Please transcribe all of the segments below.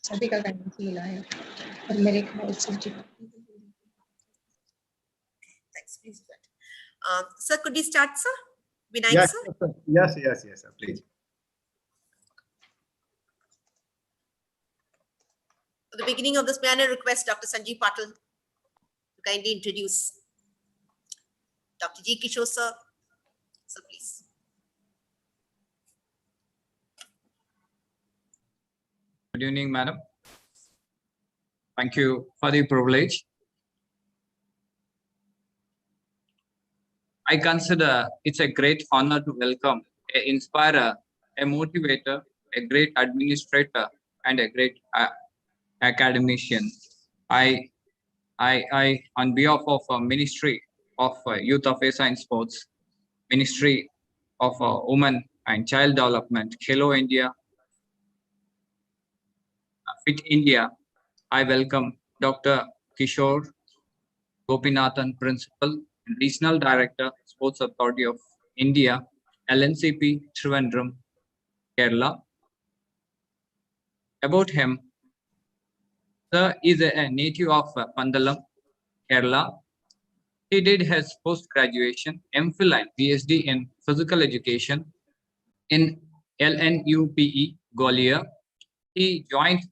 सभी का गाइडेंस मिला है और मेरे ख्याल से Thanks, please. Sir, could we start, sir? Vinayak, Yes, sir? yes, sir, please. At the beginning of this panel, request Dr. Sanjeev Patil to kindly introduce Dr. G. Kishore, sir. Sir, please. Good evening, madam. Thank you for the privilege. I consider it's a great honor to welcome an inspirer, a motivator, a great administrator, and a great academician. I, on behalf of Ministry of Youth Affairs and Sports, Ministry of Women and Child Development, Hello India, Fit India, I welcome Dr. Kishore Gopinathan, Principal and Regional Director, Sports Authority of India, LNCP, Trivandrum, Kerala. About him, Sir is a native of Pandalam, Kerala. He did his post-graduation, MPhil and PhD in Physical Education in LNUPE, Gwalior. He joined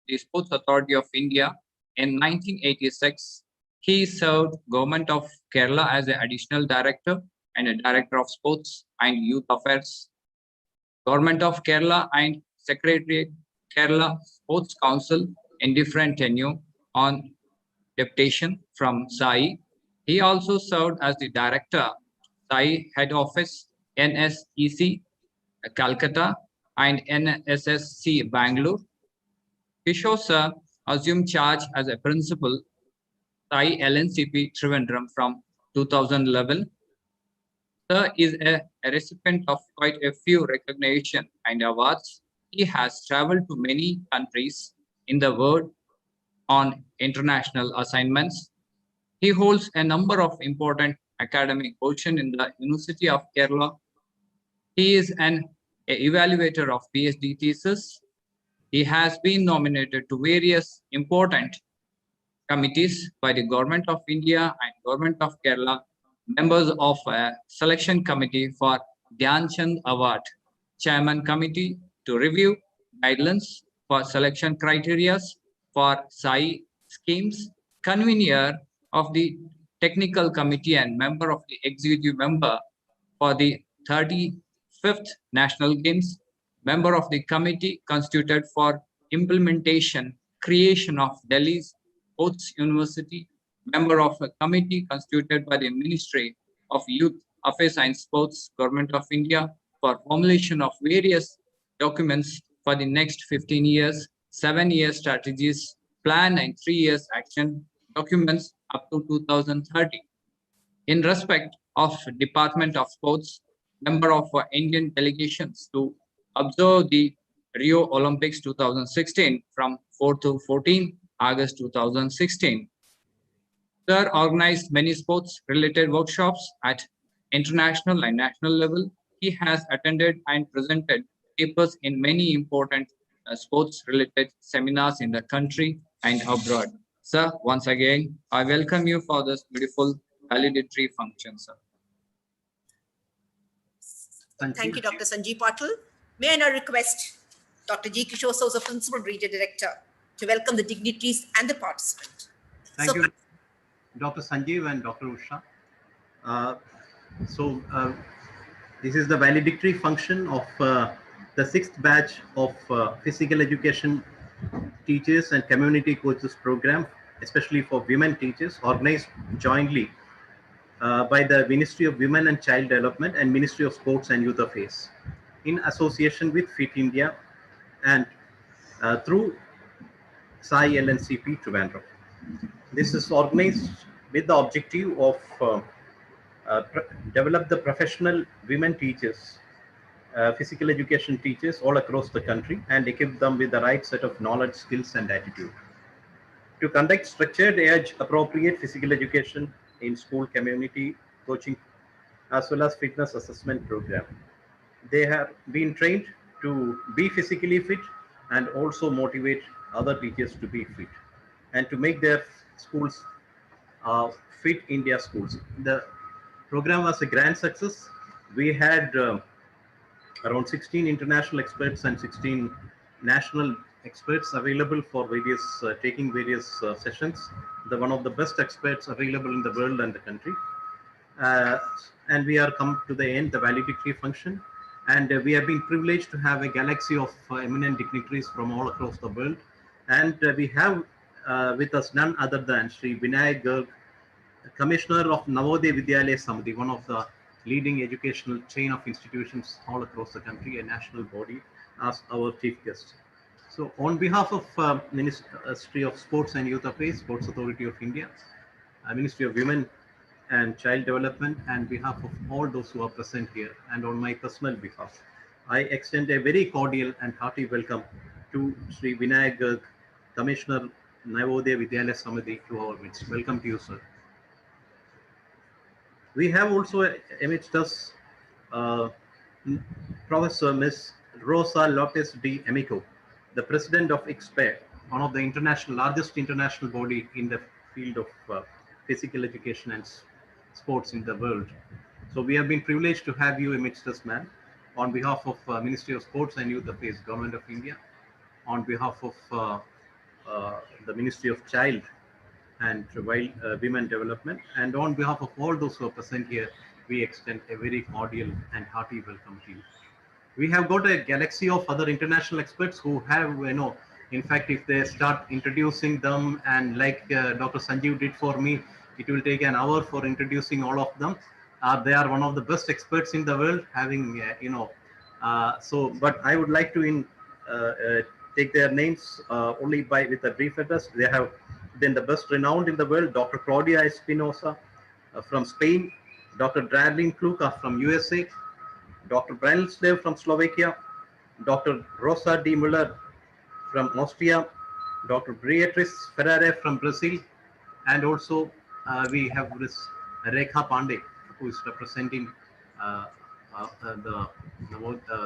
the Sports Authority of India in 1986. He served Government of Kerala as an additional director and a director of sports and youth affairs. Government of Kerala and Secretariat Kerala Sports Council in different tenure on deputation from SAI. He also served as the director, SAI Head Office, NSEC, Calcutta, and NSSC, Bangalore. Kishore sir assumed charge as a principal, SAI LNCP Trivandrum from 2011. Sir is a recipient of quite a few recognition and awards. He has traveled to many countries in the world on international assignments. He holds a number of important academic positions in the University of Kerala. He is an evaluator of PhD thesis. He has been nominated to various important committees by the Government of India and Government of Kerala, members of a selection committee for Dhyan Chand Award, Chairman Committee to review guidelines for selection criteria for SAI schemes, convener of the technical committee and member of the executive member for the 35th National Games, member of the committee constituted for implementation, creation of Delhi's Sports University, member of a committee constituted by the Ministry of Youth Affairs and Sports, Government of India, for formulation of various documents for the next 15 years, 7-year strategies, plan and 3 years action documents up to 2030. In respect of Department of Sports, member of Indian delegations to observe the Rio Olympics 2016 from 4 to 14 August 2016. Sir organized many sports-related workshops at international and national level. He has attended and presented papers in many important sports-related seminars in the country and abroad. Sir, once again, I welcome you for this beautiful valedictory function, sir. Thank you, Dr. Sanjeev Patil. May I now request Dr. G. Kishore, who is the Principal Regional Director, to welcome the dignitaries and the participants. Thank you, Dr. Sanjeev and Dr. Usha. This is the valedictory function of the 6th batch of physical education teachers and community coaches program, especially for women teachers, organized jointly by the Ministry of Women and Child Development and Ministry of Sports and Youth Affairs in association with Fit India and through SAI LNCP Trivandrum. This is organized with the objective of develop the professional women teachers, physical education teachers all across the country and equip them with the right set of knowledge, skills and attitude. To conduct structured age appropriate physical education in school community coaching as well as fitness assessment program. They have been trained to be physically fit and also motivate other teachers to be fit and to make their schools fit India schools. The program was a grand success. We had around 16 international experts and 16 national experts available for various taking various sessions. The one of the best experts available in the world and the country. Uh, and we are come to the end, the valedictory function. And we have been privileged to have a galaxy of eminent dignitaries from all across the world. And we have with us none other than Sri Vinayak Garg, Commissioner of Navodaya Vidyalaya Samiti, one of the leading educational chain of institutions all across the country, a national body, as our chief guest. So on behalf of Ministry of Sports and Youth Affairs, Sports Authority of India, Ministry of Women and Child Development, and behalf of all those who are present here, and on my personal behalf, I extend a very cordial and hearty welcome to Sri Vinayak Garg, Commissioner Navodaya Vidyalaya Samiti, to our midst. Welcome to you, sir. We have also amidst us uh, Professor Ms. Rosa Lopez de Amico, the president of ICSPE, one of the largest international body in the field of physical education and sports in the world. So we have been privileged to have you amidst us, ma'am, on behalf of Ministry of Sports and Youth Affairs, Government of India, on behalf of the Ministry of Child and Women Development. And on behalf of all those who are present here, we extend a very cordial and hearty welcome to you. We have got a galaxy of other international experts who have, in fact, if they start introducing them, and like Dr. Sanjeev did for me, it will take an hour for introducing all of them. They are one of the best experts in the world, having, but I would like to take their names only with a brief address. They have been the best renowned in the world: Dr. Claudia Espinosa from Spain, Dr. Dradlin Kluka from USA, Dr. Branislav from Slovakia, Dr. Rosa D. Muller from Austria, Dr. Beatrice Ferreira from Brazil, and also we have this Rekha Pandey, who is representing the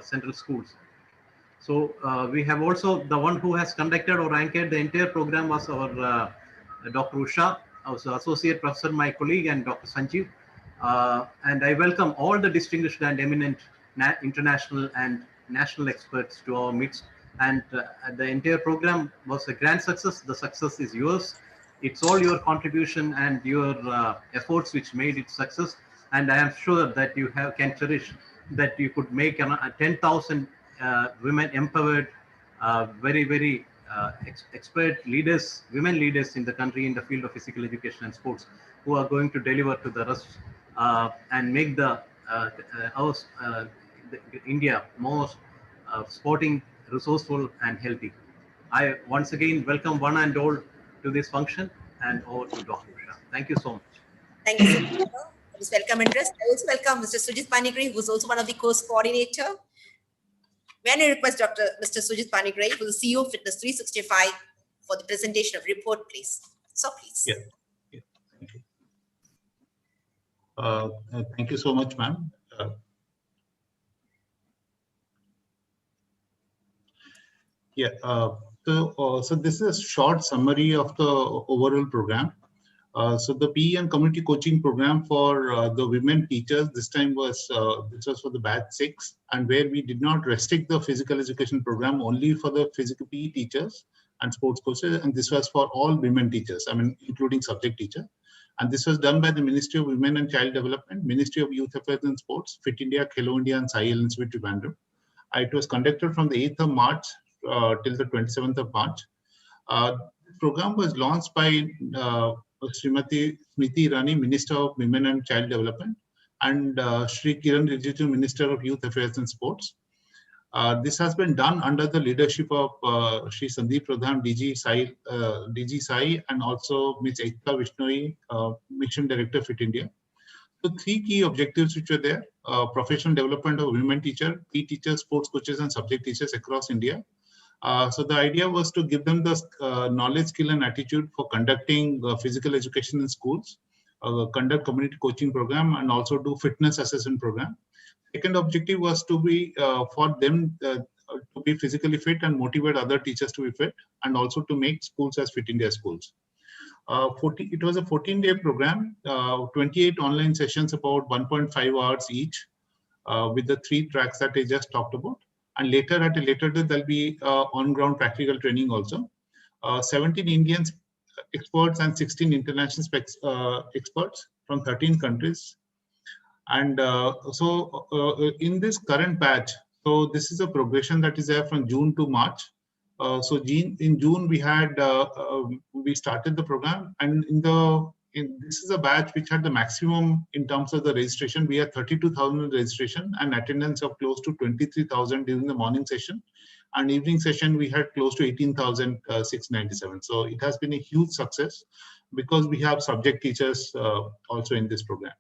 central schools. So we have also the one who has conducted or anchored the entire program was our Dr. Usha, also associate professor, my colleague, and Dr. Sanjeev. And I welcome all the distinguished and eminent international and national experts to our midst. And the entire program was a grand success. The success is yours. It's all your contribution and your efforts which made it success. And I am sure that you can cherish that you could make 10,000 women empowered, very expert leaders, women leaders in the country in the field of physical education and sports, who are going to deliver to the rest and make India more sporting, resourceful, and healthy. I once again welcome one and all to this function, and over to Dr. Usha. Thank you so much. Thank you so much for this welcome address. I also welcome Mr. Sujit Panigri, who is also one of the course coordinator. May I request Mr. Sujit Panigri, who is the CEO of Fitness 365, for the presentation of report, please. So please. Yeah. Thank you. Thank you so much, ma'am. So this is a short summary of the overall program. So the PE and community coaching program for the women teachers this time was for the batch 6, and where we did not restrict the physical education program only for the physical PE teachers and sports coaches, and this was for all women teachers, including subject teacher. And this was done by the Ministry of Women and Child Development, Ministry of Youth Affairs and Sports, Fit India, Khelo India, and Sai Institute Trivandrum. It was conducted from the 8th of March till the 27th of March. The program was launched by Srimati Smriti Irani, Minister of Women and Child Development, and Shri Kiran Rijiju, Minister of Youth Affairs and Sports. This has been done under the leadership of Shri Sandeep Pradhan, DG Sai, and also Ms. Ekta Vishnoi, Mission Director, Fit India. So 3 key objectives which were there: professional development of women teachers, PE teachers, sports coaches, and subject teachers across India. So the idea was to give them the knowledge, skill, and attitude for conducting physical education in schools, conduct community coaching program, and also do fitness assessment program. Second objective was to be for them to be physically fit and motivate other teachers to be fit, and also to make schools as fit India schools. It was a 14-day program, 28 online sessions, about 1.5 hours each, with the 3 tracks that I just talked about. And later, at a later date, there'll be on-ground practical training also. 17 Indian experts and 16 international experts from 13 countries. And in this current batch, so this is a progression that is there from June to March. In June we had we started the program, and this is a batch which had the maximum in terms of the registration. We had 32,000 registration and attendance of close to 23,000 during the morning session, and evening session we had close to 18,697. So it has been a huge success because we have subject teachers also in this program.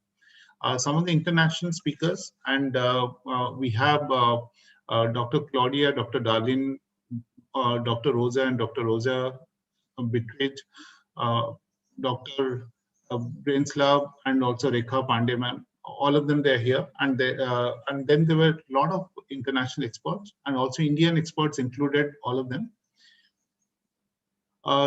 Some of the international speakers, and we have Dr. Claudia, Dr. Darlene, Dr. Rosa and Dr. Rosa Bittridge, Dr. Brainslav, and also Rekha Pandey ma'am. All of them, they're here. And then there were a lot of international experts, and also Indian experts included, all of them.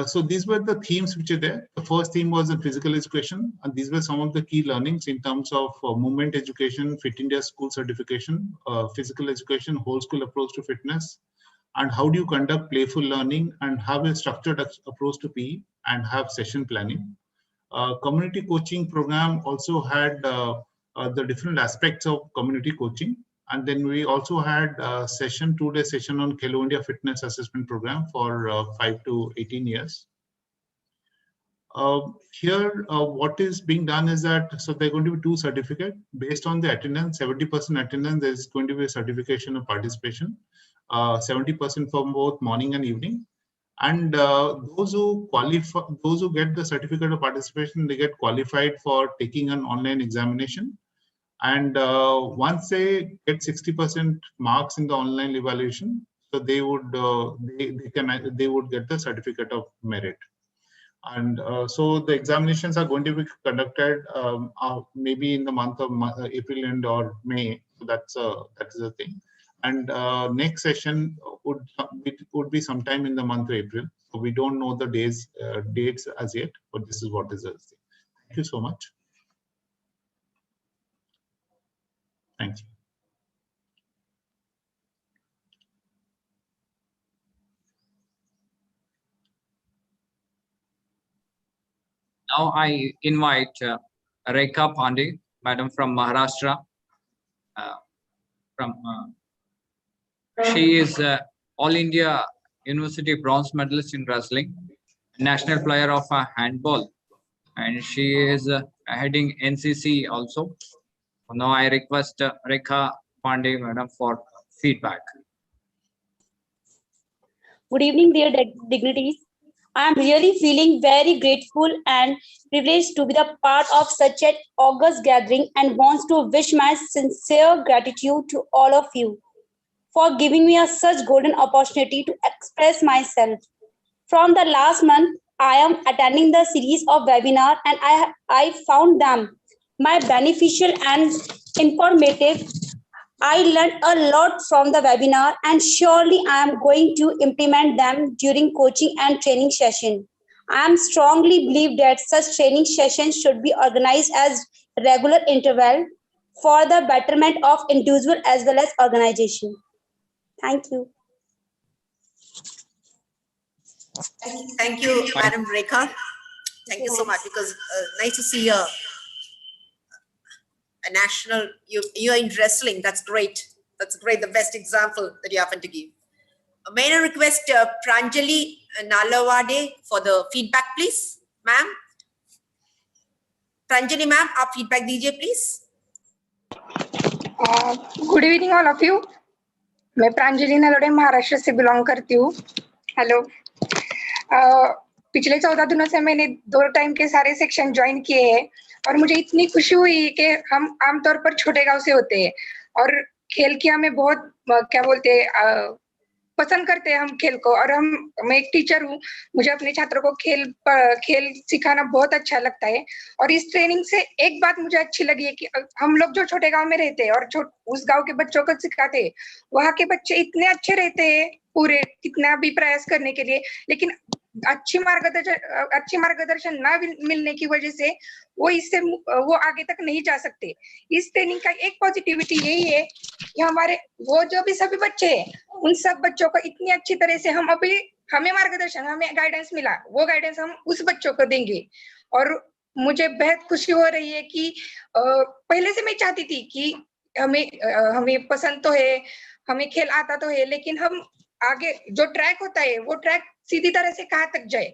So these were the themes which are there. The first theme was in physical education, and these were some of the key learnings in terms of movement education, Fit India School certification, physical education, whole school approach to fitness, and how do you conduct playful learning and have a structured approach to PE and have session planning. Community coaching program also had the different aspects of community coaching. And then we also had a 2-day session on Khelo India Fitness Assessment Program for 5 to 18 years. Here, what is being done is that, so there are going to be 2 certificates based on the attendance. 70% attendance, there is going to be a certification of participation, 70% for both morning and evening. And those who qualify, those who get the certificate of participation, they get qualified for taking an online examination. And once they get 60% marks in the online evaluation, so they would they would get the certificate of merit. And so the examinations are going to be conducted maybe in the month of April and or May. So that is the thing. And next session would be sometime in the month of April. So we don't know the dates as yet, but this is what is the thing. Thank you so much. Thank you. Now I invite Rekha Pandey, madam from Maharashtra. She is All India University bronze medalist in wrestling, national player of handball, and she is heading NCC also. Now I request Rekha Pandey, madam, for feedback. Good evening, dear dignitaries. I am really feeling very grateful and privileged to be the part of such an august gathering, and wants to wish my sincere gratitude to all of you for giving me such golden opportunity to express myself. From the last month, I am attending the series of webinars, and I found them beneficial and informative. I learned a lot from the webinar, and surely I am going to implement them during coaching and training session. I am strongly believe that such training sessions should be organized as regular interval for the betterment of individual as well as organization. Thank you. Thank you, Madam Rekha. Thank you so much, because nice to see a national, you're in wrestling. That's great. That's great. The best example that you happen to give. May I request Pranjali Nalawade for the feedback, please, ma'am? Pranjali ma'am, आप feedback दीजिए, please. Good evening all of you. मैं प्रांजलि नलोड़े महाराष्ट्र से belong करती हूँ. Hello. पिछले 14 दिनों से मैंने 2 टाइम के सारे सेक्शन ज्वाइन किए हैं, और मुझे इतनी खुशी हुई कि हम आमतौर पर छोटे गांव से होते हैं, और खेल की हमें बहुत क्या बोलते हैं पसंद करते हैं हम खेल को, और मैं एक टीचर हूँ, मुझे अपने छात्रों को खेल सिखाना बहुत अच्छा लगता है। और इस ट्रेनिंग से एक बात मुझे अच्छी लगी है कि हम लोग जो छोटे गांव में रहते हैं और उस गांव के बच्चों को सिखाते हैं, वहाँ के बच्चे इतने अच्छे रहते हैं पूरे, कितना भी प्रयास करने के लिए, लेकिन अच्छी मार्गदर्शन ना मिलने की वजह से वो आगे तक नहीं जा सकते। इस ट्रेनिंग का एक पॉजिटिविटी यही है कि वो जो भी सभी बच्चे हैं, उन सब बच्चों को इतनी अच्छी तरह से हमें मार्गदर्शन, हमें गाइडेंस मिला, वो गाइडेंस हम उस बच्चों को देंगे। और मुझे बेहद खुशी हो रही है कि पहले से मैं चाहती थी कि हमें पसंद तो है, हमें खेल आता तो है, लेकिन हम आगे जो ट्रैक होता है वो ट्रैक सीधी तरह से कहाँ तक जाए।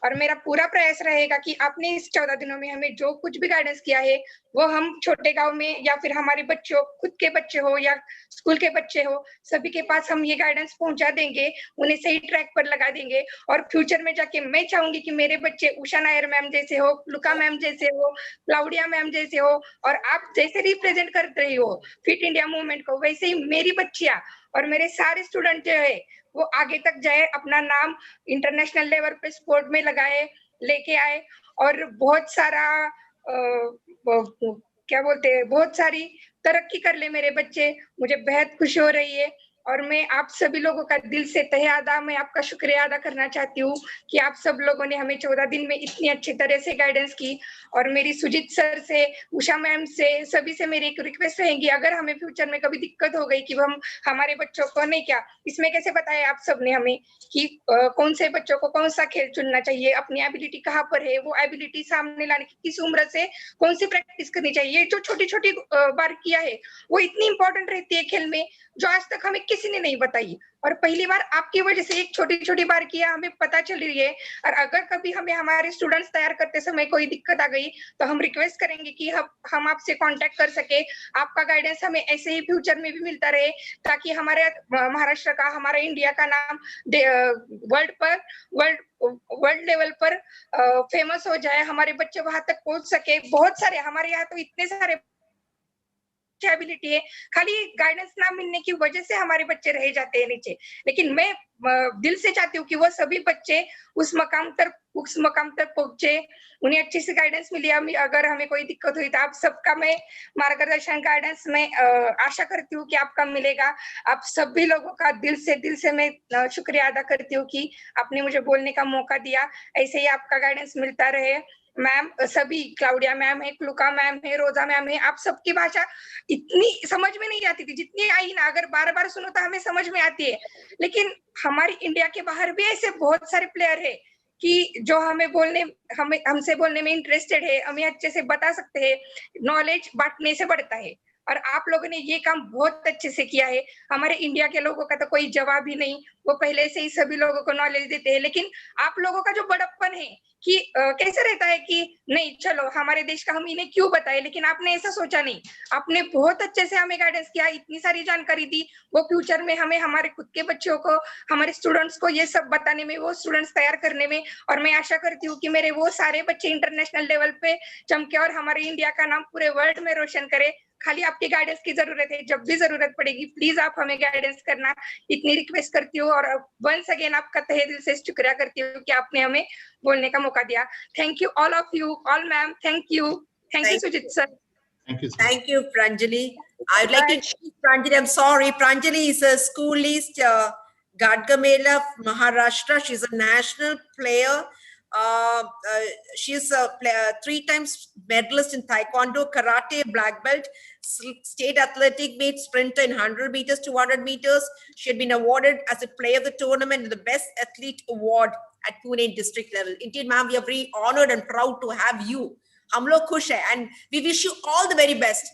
और मेरा पूरा प्रयास रहेगा कि आपने इस 14 दिनों में हमें जो कुछ भी गाइडेंस किया है, वो हम छोटे गांव में या फिर हमारे बच्चों, खुद के बच्चे हो या स्कूल के बच्चे हो, सभी के पास हम ये गाइडेंस पहुंचा देंगे, उन्हें सही ट्रैक पर लगा देंगे। और फ्यूचर में जाके मैं चाहूंगी कि मेरे बच्चे उषा नायर मैम जैसे हो, लुका मैम जैसे हो, क्लाउडिया मैम जैसे हो, और आप जैसे रिप्रेजेंट कर रही हो फिट इंडिया मूवमेंट को, वैसे ही मेरी बच्चियां और मेरे सारे स्टूडेंट जो है वो आगे तक जाए, अपना नाम इंटरनेशनल लेवल पे स्पोर्ट में लेके आए, और बहुत सारा क्या बोलते हैं, बहुत सारी तरक्की कर ले मेरे बच्चे। मुझे बेहद खुशी हो रही है, और मैं आप सभी लोगों का दिल से तहे आदा मैं आपका शुक्रिया अदा करना चाहती हूँ कि आप सब लोगों ने हमें 14 दिन में इतनी अच्छी तरह से गाइडेंस की। और मेरी सुजीत सर से, उषा मैम से, सभी से मेरी एक रिक्वेस्ट रहेगी, अगर हमें फ्यूचर में कभी दिक्कत हो गई कि हम हमारे बच्चों को नहीं, क्या इसमें कैसे बताया आप सबने हमें कि कौन से बच्चों को कौन सा खेल चुनना चाहिए, अपनी एबिलिटी कहाँ पर है, वो एबिलिटी सामने लाने की किस उम्र से कौन सी प्रैक्टिस करनी चाहिए, जो छोटी छोटी बारीकियां है वो इतनी इंपॉर्टेंट रहती है खेल में, जो आज तक हमें किसी ने नहीं बताई। और पहली बार आपकी वजह से एक छोटी छोटी बारीकियां हमें पता चल रही है। और अगर कभी हमें हमारे स्टूडेंट्स तैयार करते समय कोई दिक्कत आ गई तो हम रिक्वेस्ट करेंगे कि हम आपसे कांटेक्ट कर सके, आपका गाइडेंस हमें ऐसे ही फ्यूचर में भी मिलता रहे, ताकि हमारे महाराष्ट्र का, हमारे इंडिया का नाम वर्ल्ड लेवल पर फेमस हो जाए, हमारे बच्चे वहां तक पहुंच सके। बहुत सारे हमारे यहाँ तो इतने सारे एबिलिटी है, खाली गाइडेंस ना मिलने की वजह से हमारे बच्चे रह जाते हैं नीचे। लेकिन मैं दिल से चाहती हूँ कि वो सभी बच्चे उस मकाम तक पहुंचे, उन्हें अच्छी से गाइडेंस मिली। अगर हमें कोई दिक्कत हुई तो आप सबका मैं मार्गदर्शन, गाइडेंस में आशा करती हूँ कि आपका मिलेगा। आप सभी लोगों का दिल से मैं शुक्रिया अदा करती हूँ कि आपने मुझे बोलने का मौका दिया। ऐसे ही आपका गाइडेंस मिलता रहे। मैम सभी, क्लाउडिया मैम है, क्लुका मैम है, रोजा मैम है, आप सबकी भाषा इतनी समझ में नहीं आती थी जितनी आई ना, अगर बार बार सुनो तो हमें समझ में आती है। लेकिन हमारी इंडिया के बाहर भी ऐसे बहुत सारे प्लेयर है कि जो हमसे बोलने में इंटरेस्टेड है, हमें अच्छे से बता सकते हैं। नॉलेज बांटने से बढ़ता है, और आप लोगों ने ये काम बहुत अच्छे से किया है। हमारे इंडिया के लोगों का तो कोई जवाब ही नहीं, वो पहले से ही सभी लोगों को नॉलेज देते हैं। लेकिन आप लोगों का जो बड़प्पन है कि कैसे रहता है कि नहीं चलो हमारे देश का हम इन्हें क्यों बताएं, लेकिन आपने ऐसा सोचा नहीं, आपने बहुत अच्छे से हमें गाइडेंस किया, इतनी सारी जानकारी दी। वो फ्यूचर में हमें, हमारे खुद के बच्चों को, हमारे स्टूडेंट्स को ये सब बताने में, वो स्टूडेंट्स तैयार करने में, और मैं आशा करती हूँ कि मेरे वो सारे बच्चे इंटरनेशनल लेवल पे चमके और हमारे इंडिया का नाम पूरे वर्ल्ड में रोशन करे। खाली आपकी गाइडेंस की जरूरत है, जब भी जरूरत पड़ेगी प्लीज आप हमें गाइडेंस करना, इतनी रिक्वेस्ट करती हूँ। और वंस अगेन आपका तहे दिल से शुक्रिया करती हूँ कि आपने हमें बोलने का मौका दिया। Thank you all of you, all ma'am, thank you Sujeet sir. Thank you, Pranjali. I'd like to introduce Pranjali. I'm sorry, Pranjali is a schoolist, Gadgamela, Maharashtra. She's a national player. She's a 3 times medalist in Taekwondo, Karate, black belt, state athletic meet, sprinter in 100 meters, 200 meters. She had been awarded as a player of the tournament and the best athlete award at Pune district level. Indeed, ma'am, we are very honored and proud to have you. हम लोग खुश है, and we wish you all the very best.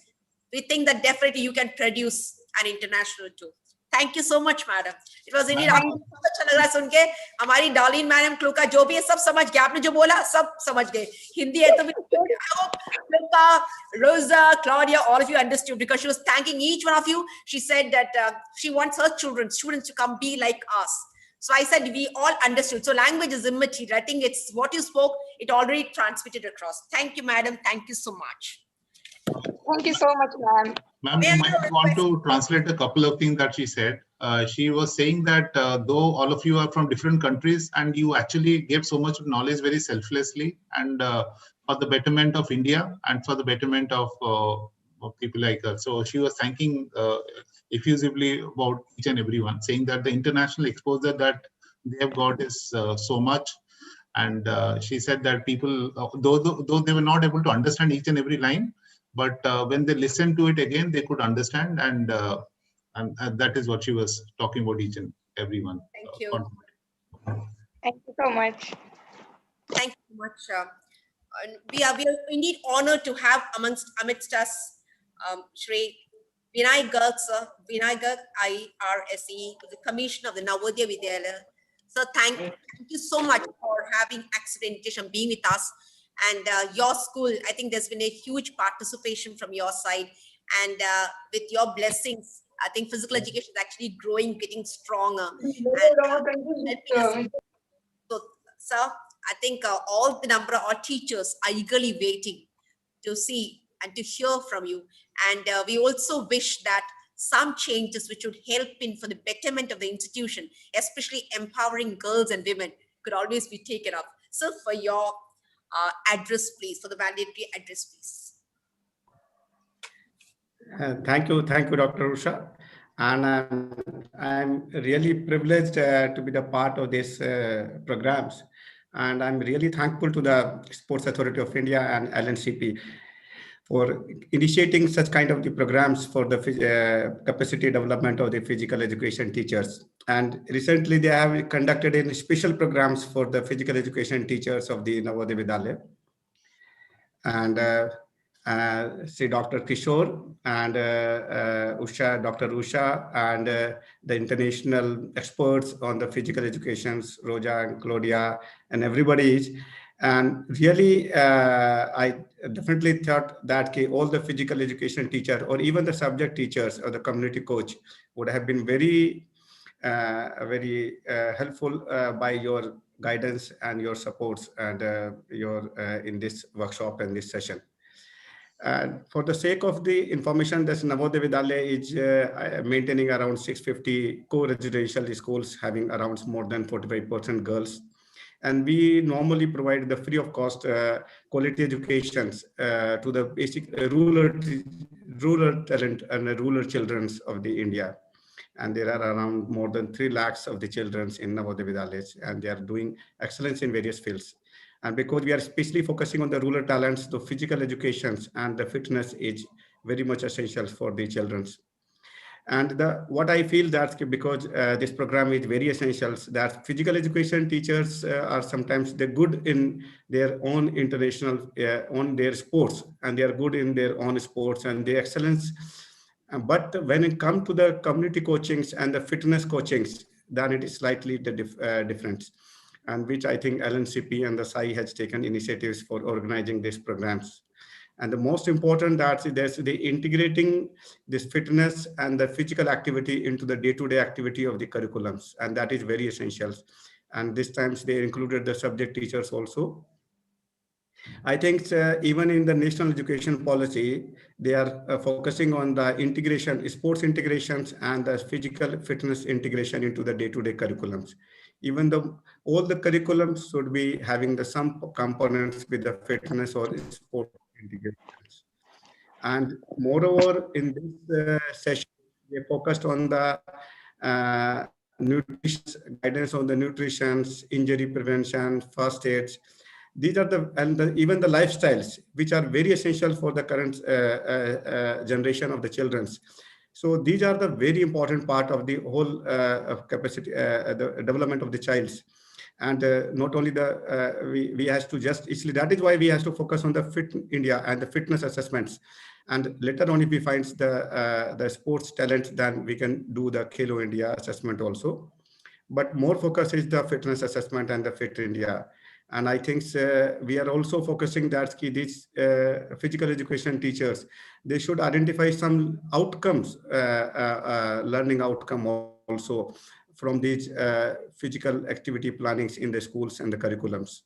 We think that definitely you can produce an international too. Thank you so much, madam. It was indeed बहुत अच्छा लग रहा है सुन के। हमारी डार्लिन मैडम क्लुका जो भी है सब समझ गए, आपने जो बोला सब समझ गए। हिंदी है तो I hope क्लुका, Rosa, Claudia, all of you understood, because she was thanking each one of you. She said that she wants her students to come be like us. So I said we all understood. So language is immaterial. I think it's what you spoke, it already transmitted across. Thank you, madam. Thank you so much. Thank you so much, ma'am. Ma'am, you might want to translate a couple of things that she said. She was saying that though all of you are from different countries and you actually give so much knowledge very selflessly and for the betterment of India and for the betterment of people like us. So she was thanking effusively about each and everyone, saying that the international exposure that they have got is so much. And she said that people, though they were not able to understand each and every line, but when they listened to it again, they could understand, and that is what she was talking about each and everyone. Thank you. Thank you so much. Thank you so much. And we are indeed honored to have amidst us Shri Vinay Garg, sir. Vinay Garg, IRSE, the Commissioner of the Navodaya Vidyalaya. So thank you so much for having accepted and being with us. And your school, I think there's been a huge participation from your side. And with your blessings, I think physical education is actually growing, getting stronger. And, so, sir, I think all the number of our teachers are eagerly waiting to see and to hear from you. And we also wish that some changes which would help in for the betterment of the institution, especially empowering girls and women, could always be taken up. So for your address, please, for the valedictory address, please. Thank you, Dr. Usha. And I'm really privileged to be the part of these programs. And I'm really thankful to the Sports Authority of India and LNCP for initiating such kind of the programs for the capacity development of the physical education teachers. And recently they have conducted in special programs for the physical education teachers of the Navodaya Vidyalaya. And see Dr. Kishore and Dr. Usha and the international experts on the physical educations, Roja and Claudia and everybody is. And really, I definitely thought that all the physical education teacher or even the subject teachers or the community coach would have been very helpful by your guidance and your supports and your in this workshop and this session. And for the sake of the information, this Navodaya Vidyalaya is maintaining around 650 co-residential schools having around more than 45% girls. And we normally provide the free of cost quality educations to the basic rural talent and rural children of the India. And there are around more than 3 lakhs of the children in Navodaya Vidyalaya, and they are doing excellence in various fields. And because we are especially focusing on the rural talents, the physical education and the fitness is very much essential for the children. And what I feel that because this program is very essential, that physical education teachers are sometimes they're good in their own international, on their sports, and they are good in their own sports and the excellence. But when it comes to the community coachings and the fitness coachings, then it is slightly the difference. And which I think LNCP and the SAI has taken initiatives for organizing these programs. And the most important that there's the integrating this fitness and the physical activity into the day-to-day activity of the curriculums. And that is very essential. And this times they included the subject teachers also. I think even in the national education policy, they are focusing on the integration, sports integrations and the physical fitness integration into the day-to-day curriculums. Even though all the curriculums should be having the some components with the fitness or sport integrations. And moreover, in this session, we focused on the nutrition, guidance on the nutrition, injury prevention, first aids. These are even the lifestyles, which are very essential for the current generation of the children. So these are the very important part of the whole capacity, the development of the child. And not only we has to just easily, that is why we have to focus on the Fit India and the fitness assessments. And later on, if we find the sports talent, then we can do the Khelo India assessment also. But more focus is the fitness assessment and the Fit India. And I think we are also focusing that these physical education teachers, they should identify some outcomes, learning outcome also from these physical activity plannings in the schools and the curriculums.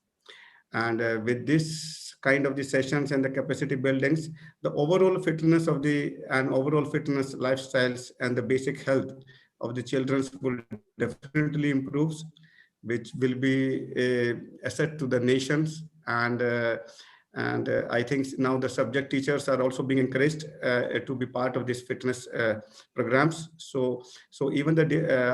And with this kind of the sessions and the capacity buildings, the overall fitness of the and overall fitness lifestyles and the basic health of the children will definitely improve, which will be a asset to the nations. And I think now the subject teachers are also being encouraged to be part of this fitness programs. So even the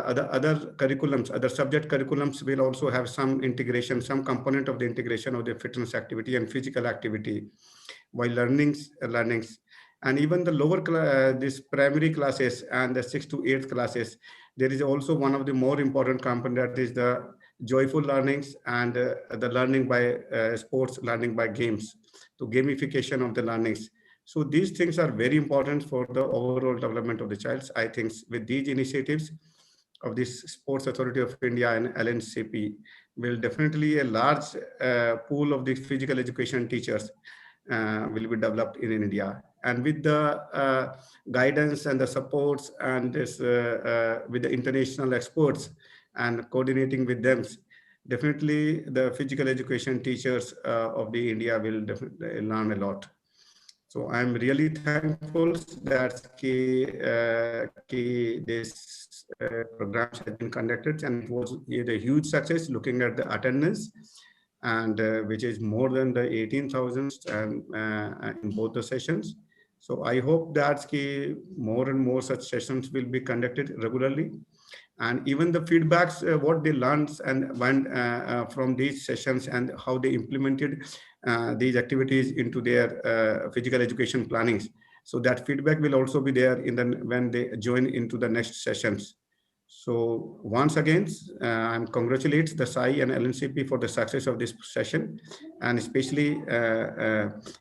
other curriculums, other subject curriculums will also have some integration, some component of the integration of the fitness activity and physical activity while learnings. And even the lower this primary classes and the 6th to 8th classes, there is also one of the more important component, that is the joyful learnings and the learning by sports, learning by games, to gamification of the learnings. So these things are very important for the overall development of the child. I think with these initiatives of this Sports Authority of India and LNCP, will definitely a large pool of the physical education teachers will be developed in India. And with the guidance and the supports and this with the international experts and coordinating with them, definitely the physical education teachers of the India will definitely learn a lot. So I'm really thankful that this program has been conducted, and it was a huge success looking at the attendance, and which is more than the 18,000 and in both the sessions. So I hope that more and more such sessions will be conducted regularly. And even the feedbacks, what they learned and when from these sessions and how they implemented these activities into their physical education plannings. So that feedback will also be there in the when they join into the next sessions. So once again, I congratulate the SAI and LNCP for the success of this session, and especially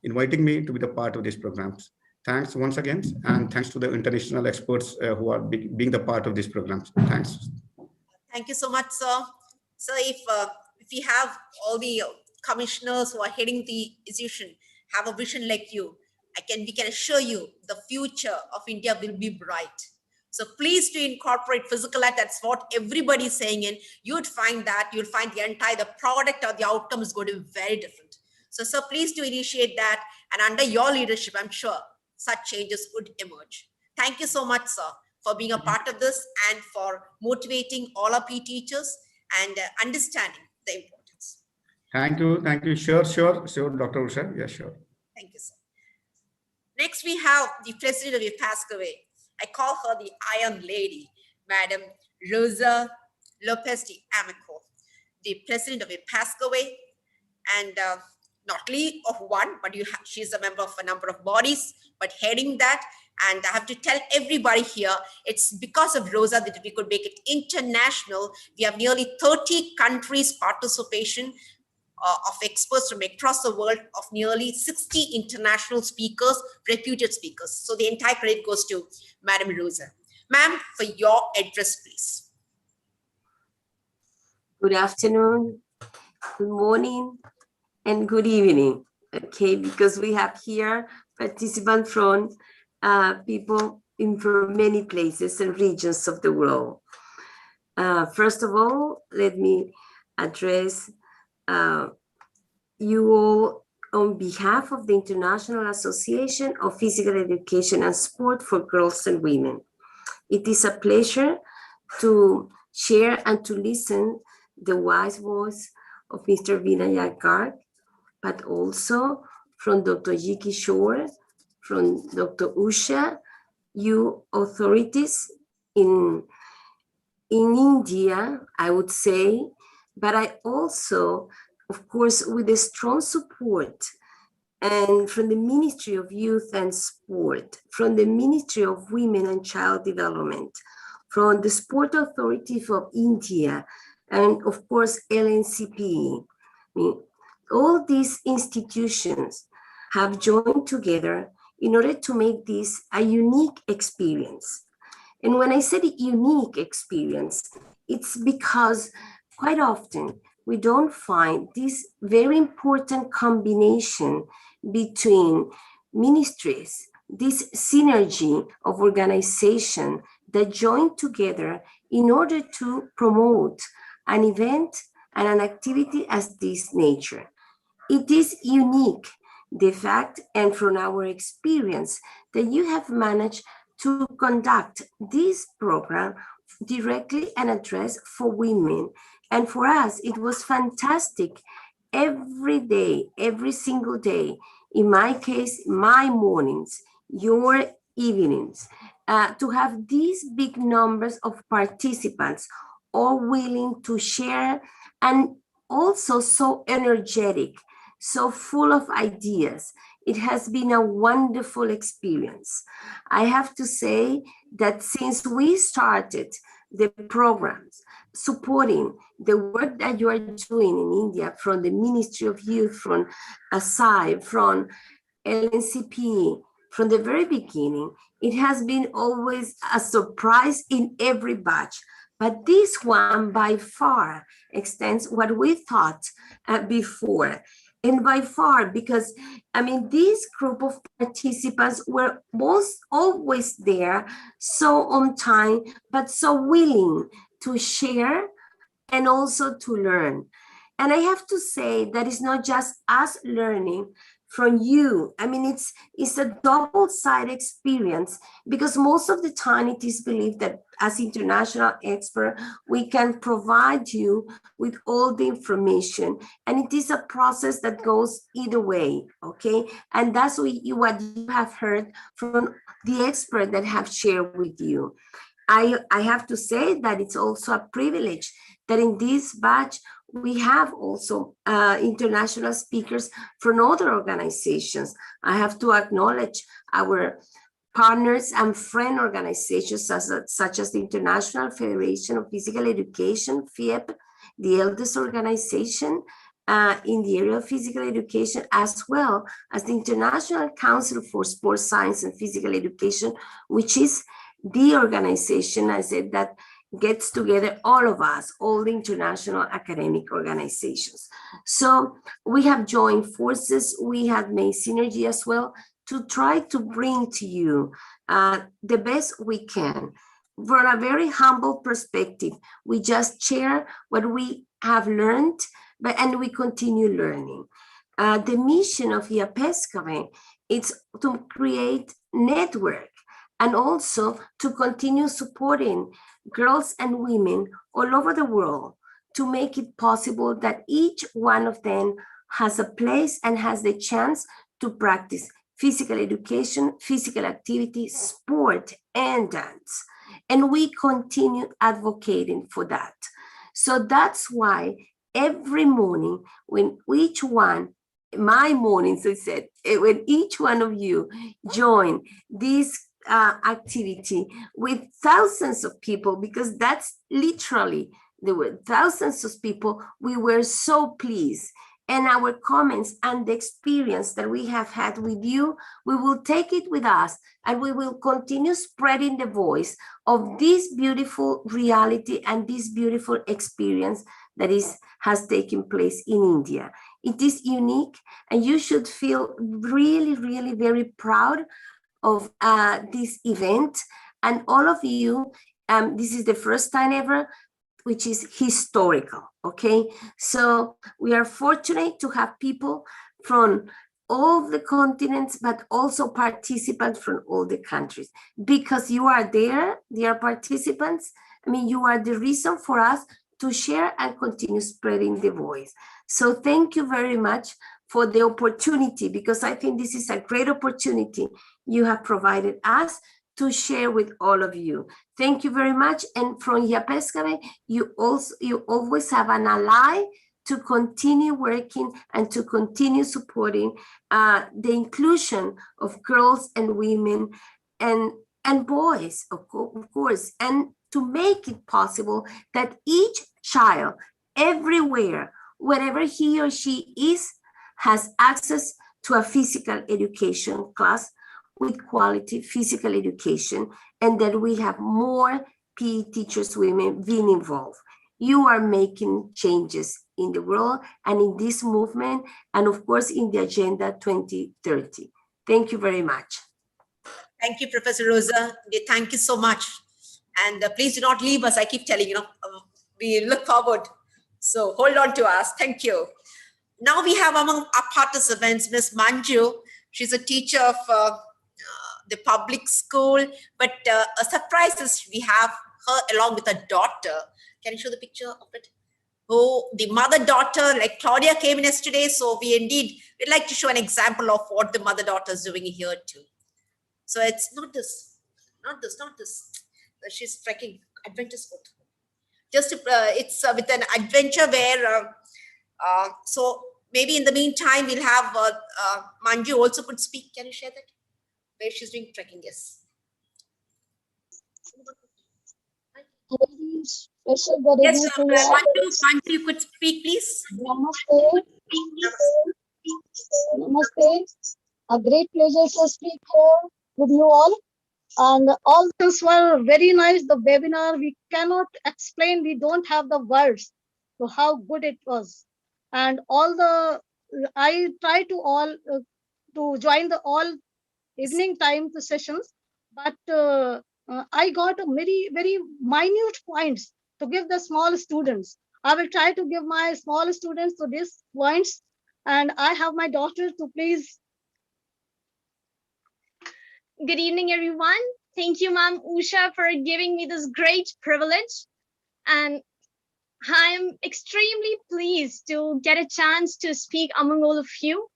inviting me to be the part of these programs. Thanks once again, and thanks to the international experts who are being the part of these programs. Thanks. Thank you so much, sir. So if we have all the commissioners who are heading the institution have a vision like you, we can assure you the future of India will be bright. So please to incorporate physical art. That's what everybody is saying, and you'll find the product or the outcome is going to be very different. So sir, please to initiate that, and under your leadership, I'm sure such changes would emerge. Thank you so much, sir, for being a part of this and for motivating all our PE teachers and understanding the importance. Thank you. Sure, Dr. Usha. Yeah, sure. Thank you, sir. Next, we have the president of your passed away. I call her the Iron Lady, Madam Rosa Lopez de Amico, the president of your passed away, and not lead of one, but she's a member of a number of bodies, but heading that. And I have to tell everybody here, it's because of Rosa that we could make it international. We have nearly 30 countries participation of experts from across the world, of nearly 60 international speakers, reputed speakers. So the entire credit goes to Madam Rosa. Ma'am, for your address, please. Good afternoon, good morning, and good evening. Okay, because we have here participants from people from many places and regions of the world. First of all, let me address you all on behalf of the International Association of Physical Education and Sport for Girls and Women. It is a pleasure to share and to listen the wise voice of Mr. Vinayak Garg, but also from Dr. G. Kishore, from Dr. Usha, you authorities in India, I would say, but I also, of course, with the strong support and from the Ministry of Youth and Sport, from the Ministry of Women and Child Development, from the Sport Authority of India, and of course, LNCP. I mean, all these institutions have joined together in order to make this a unique experience. And when I said unique experience, it's because quite often we don't find this very important combination between ministries, this synergy of organization that join together in order to promote an event and an activity as this nature. It is unique, the fact, and from our experience, that you have managed to conduct this program directly and addressed for women. And for us, it was fantastic every day, every single day. In my case, my mornings, your evenings, to have these big numbers of participants all willing to share, and also so energetic, so full of ideas. It has been a wonderful experience. I have to say that since we started the programs supporting the work that you are doing in India, from the Ministry of Youth, from ASAI, from LNCP, from the very beginning, it has been always a surprise in every batch. But this one by far extends what we thought before. And by far, because I mean, this group of participants were most always there, so on time, but so willing to share and also to learn. And I have to say that it's not just us learning from you. I mean, it's a double-sided experience, because most of the time it is believed that as international expert, we can provide you with all the information, and it is a process that goes either way, okay? And that's what you have heard from the experts that have shared with you. I have to say that it's also a privilege that in this batch, we have also international speakers from other organizations. I have to acknowledge our partners and friend organizations such as the International Federation of Physical Education, FIEP, the eldest organization in the area of physical education, as well as the International Council for Sports Science and Physical Education, which is the organization, I said, that gets together all of us, all the international academic organizations. So we have joined forces, we have made synergy as well to try to bring to you the best we can. From a very humble perspective, we just share what we have learned, and we continue learning. The mission of IAPESCAVE is to create network and also to continue supporting girls and women all over the world to make it possible that each one of them has a place and has the chance to practice physical education, physical activity, sport, and dance. And we continue advocating for that. So that's why every morning, when each one, my mornings, I said, when each one of you join this activity with thousands of people, because that's literally, there were thousands of people, we were so pleased. And our comments and the experience that we have had with you, we will take it with us, and we will continue spreading the voice of this beautiful reality and this beautiful experience that has taken place in India. It is unique, and you should feel really, really very proud of this event. And all of you, this is the first time ever, which is historical, okay? So we are fortunate to have people from all the continents, but also participants from all the countries, because you are there, dear participants. I mean, you are the reason for us to share and continue spreading the voice. So thank you very much for the opportunity, because I think this is a great opportunity you have provided us to share with all of you. Thank you very much. And from IAPESCAVE, you always have an ally to continue working and to continue supporting the inclusion of girls and women and boys, of course, and to make it possible that each child everywhere, wherever he or she is, has access to a physical education class with quality physical education, and that we have more PE teachers, women, being involved. You are making changes in the world and in this movement, and of course in the Agenda 2030. Thank you very much. Thank you, Professor Rosa. Thank you so much. And please do not leave us. I keep telling you, we look forward. So hold on to us. Thank you. Now we have among our participants Miss Manju. She's a teacher of the public school, but a surprise is we have her along with her daughter. Can you show the picture of it? Oh, the mother-daughter, like Claudia came in yesterday, so we'd like to show an example of what the mother-daughter is doing here too. So it's not this. She's trekking adventure sport. Just it's with an adventure where so maybe in the meantime we'll have Manju also could speak. Can you share that? Where she's doing trekking? Yes. Very special good Yes, evening to you all. Manju, you could speak, please. Namaste. Namaste. A great pleasure to speak here with you all. And all things were very nice. The webinar, we cannot explain. We don't have the words to how good it was. And I try to join the all evening time to sessions, but I got a very minute points to give the small students. I will try to give my small students to these points, and I have my daughter to please. Good evening, everyone. Thank you, Ma'am Usha, for giving me this great privilege. And I'm extremely pleased to get a chance to speak among all of you.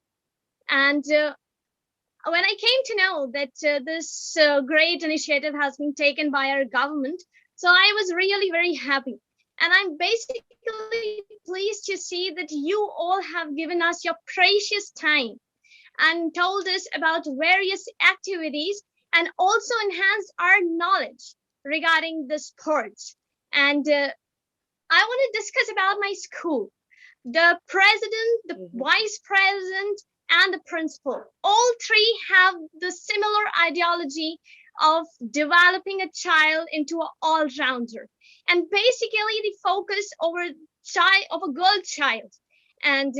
And when I came to know that this great initiative has been taken by our government, so I was really very happy. And I'm basically pleased to see that you all have given us your precious time and told us about various activities and also enhanced our knowledge regarding the sports. And I want to discuss about my school. The president, the vice president, and the principal, all three have the similar ideology of developing a child into an all-rounder. And basically the focus over a girl child. And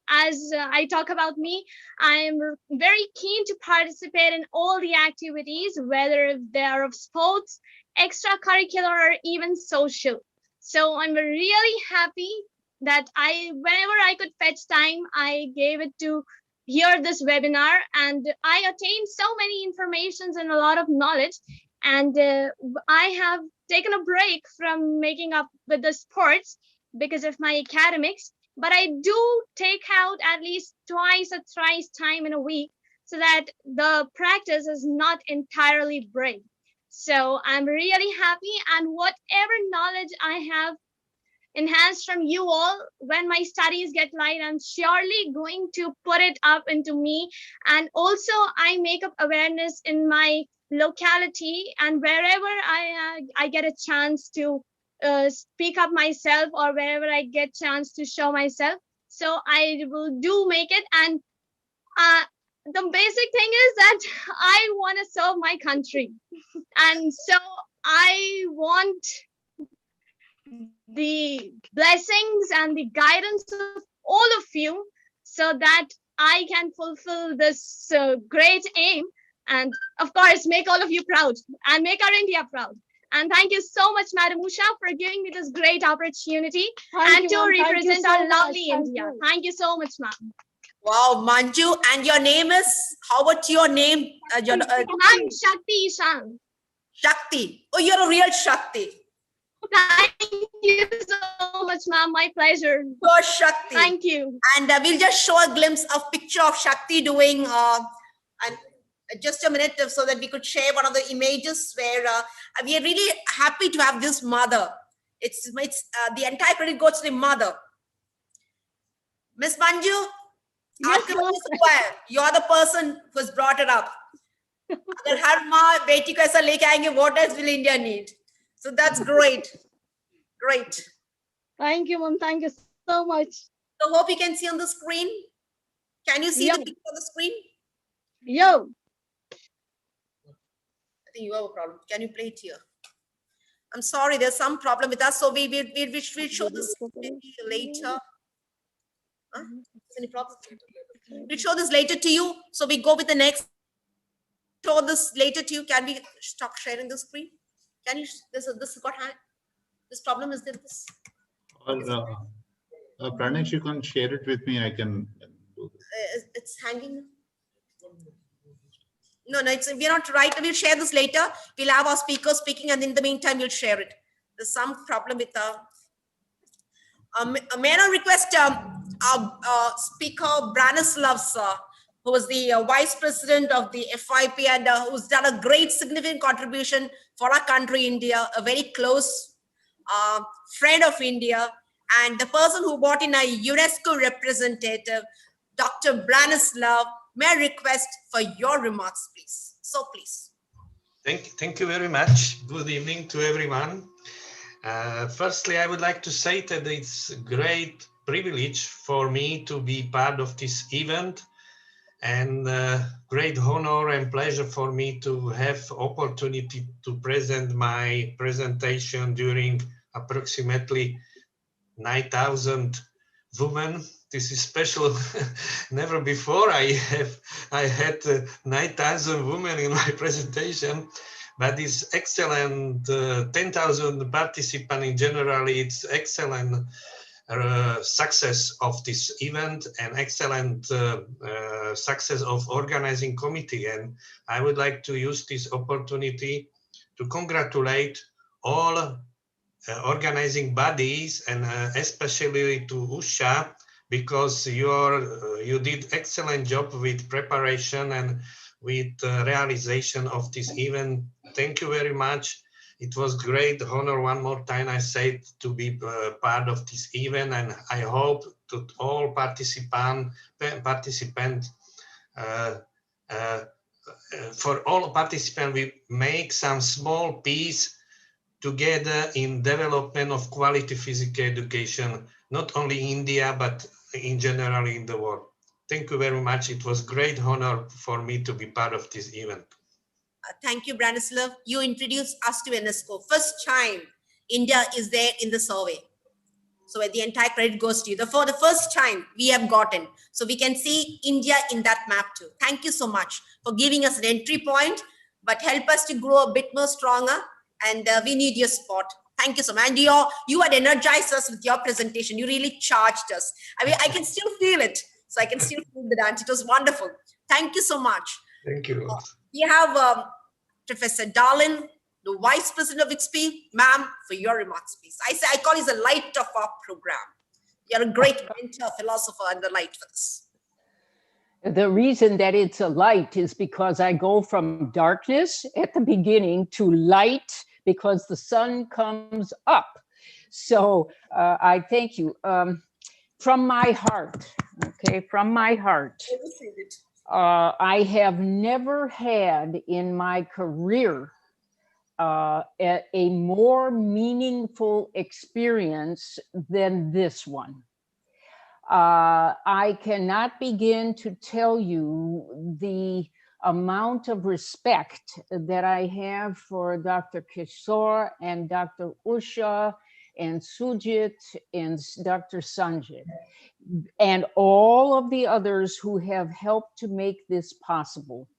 as I talk about me, I am very keen to participate in all the activities, whether they are of sports, extracurricular, or even social. So I'm really happy that whenever I could fetch time, I gave it to hear this webinar, and I attained so many informations and a lot of knowledge. And I have taken a break from making up with the sports because of my academics, but I do take out at least twice or thrice time in a week so that the practice is not entirely break. So I'm really happy, and whatever knowledge I have enhanced from you all, when my studies get light, I'm surely going to put it up into me. And also I make up awareness in my locality, and wherever I get a chance to speak up myself, or wherever I get chance to show myself, so I will do make it. And the basic thing is that I want to serve my country, and so I want the blessings and the guidance of all of you so that I can fulfill this great aim, and of course make all of you proud and make our India proud. And thank you so much, Madam Usha, for giving me this great opportunity and to represent our lovely India. Thank you so much, ma'am. Wow, Manju, and your name is, how about your name? I'm Shakti Ishan. Shakti. Oh, you're a real Shakti. Thank you so much, ma'am. My pleasure. You're Shakti. Thank you. And we'll just show a glimpse of picture of Shakti doing, and just a minute so that we could share one of the images where we are really happy to have this mother. It's the entire credit goes to the mother. Miss Manju, Yes, you're the person who's brought it up. Agar har maa beti ko aisa leke aayenge, what else will India need? So that's great. Great. Thank you, Mom. Thank you so much. So hope you can see on the screen. Can you see the picture on the screen? Yo. I think you have a problem. Can you play it here? I'm sorry, there's some problem with us. So we'll show this maybe later. Huh? Any problem? We'll show this later to you. So we go with the next. Show this later to you. Can we stop sharing the screen? Can you? This got high. This problem is this. Pranesh, you can share it with me. I can do this. It's hanging. No, we're not right. We'll share this later. We'll have our speakers speaking, and in the meantime, we'll share it. There's some problem with may I request Speaker Branislav, sir, who was the Vice President of the FIP and who's done a great significant contribution for our country, India, a very close friend of India, and the person who brought in a UNESCO representative, Dr. Branislav. May I request for your remarks, please? So please. Thank you very much. Good evening to everyone. Firstly, I would like to say that it's a great privilege for me to be part of this event, and great honor and pleasure for me to have opportunity to present my presentation during approximately 9,000 women. This is special. Never before I had 9,000 women in my presentation, but it's excellent. 10,000 participants in general. It's excellent success of this event and excellent success of organizing committee. And I would like to use this opportunity to congratulate all organizing bodies and especially to Usha, because you did excellent job with preparation and with realization of this event. Thank you very much. It was great honor, one more time I said, to be part of this event, and I hope that all participants for all participants we make some small piece together in development of quality physical education, not only in India, but in general in the world. Thank you very much. It was great honor for me to be part of this event. Thank you, Branislav. You introduced us to UNESCO. First time India is there in the survey. So the entire credit goes to you. For the first time we have gotten. So we can see India in that map too. Thank you so much for giving us an entry point, but help us to grow a bit more stronger. And we need your support. Thank you so much. And you had energized us with your presentation. You really charged us. I mean, I can still feel it. So I can still feel the dance. It was wonderful. Thank you so much. Thank you. We have Professor Darlin, the Vice President of XP. Ma'am, for your remarks, please. I call you the light of our program. You're a great mentor, philosopher, and the light for this. The reason that it's a light is because I go from darkness at the beginning to light because the sun comes up. So I thank you. From my heart, okay, from my heart, I have never had in my career a more meaningful experience than this one. I cannot begin to tell you the amount of respect that I have for Dr. Kishore and Dr. Usha and Sujit and Dr. Sanjay and all of the others who have helped to make this possible.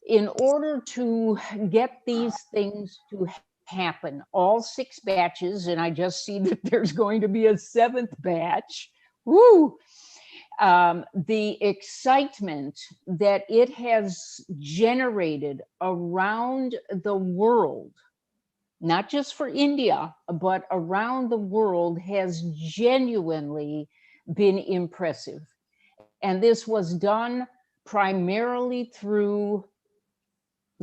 In order to get these things to happen, all 6 batches, and I just see that there's going to be a 7th batch, woo! The excitement that it has generated around the world, not just for India, but around the world, has genuinely been impressive. And this was done primarily through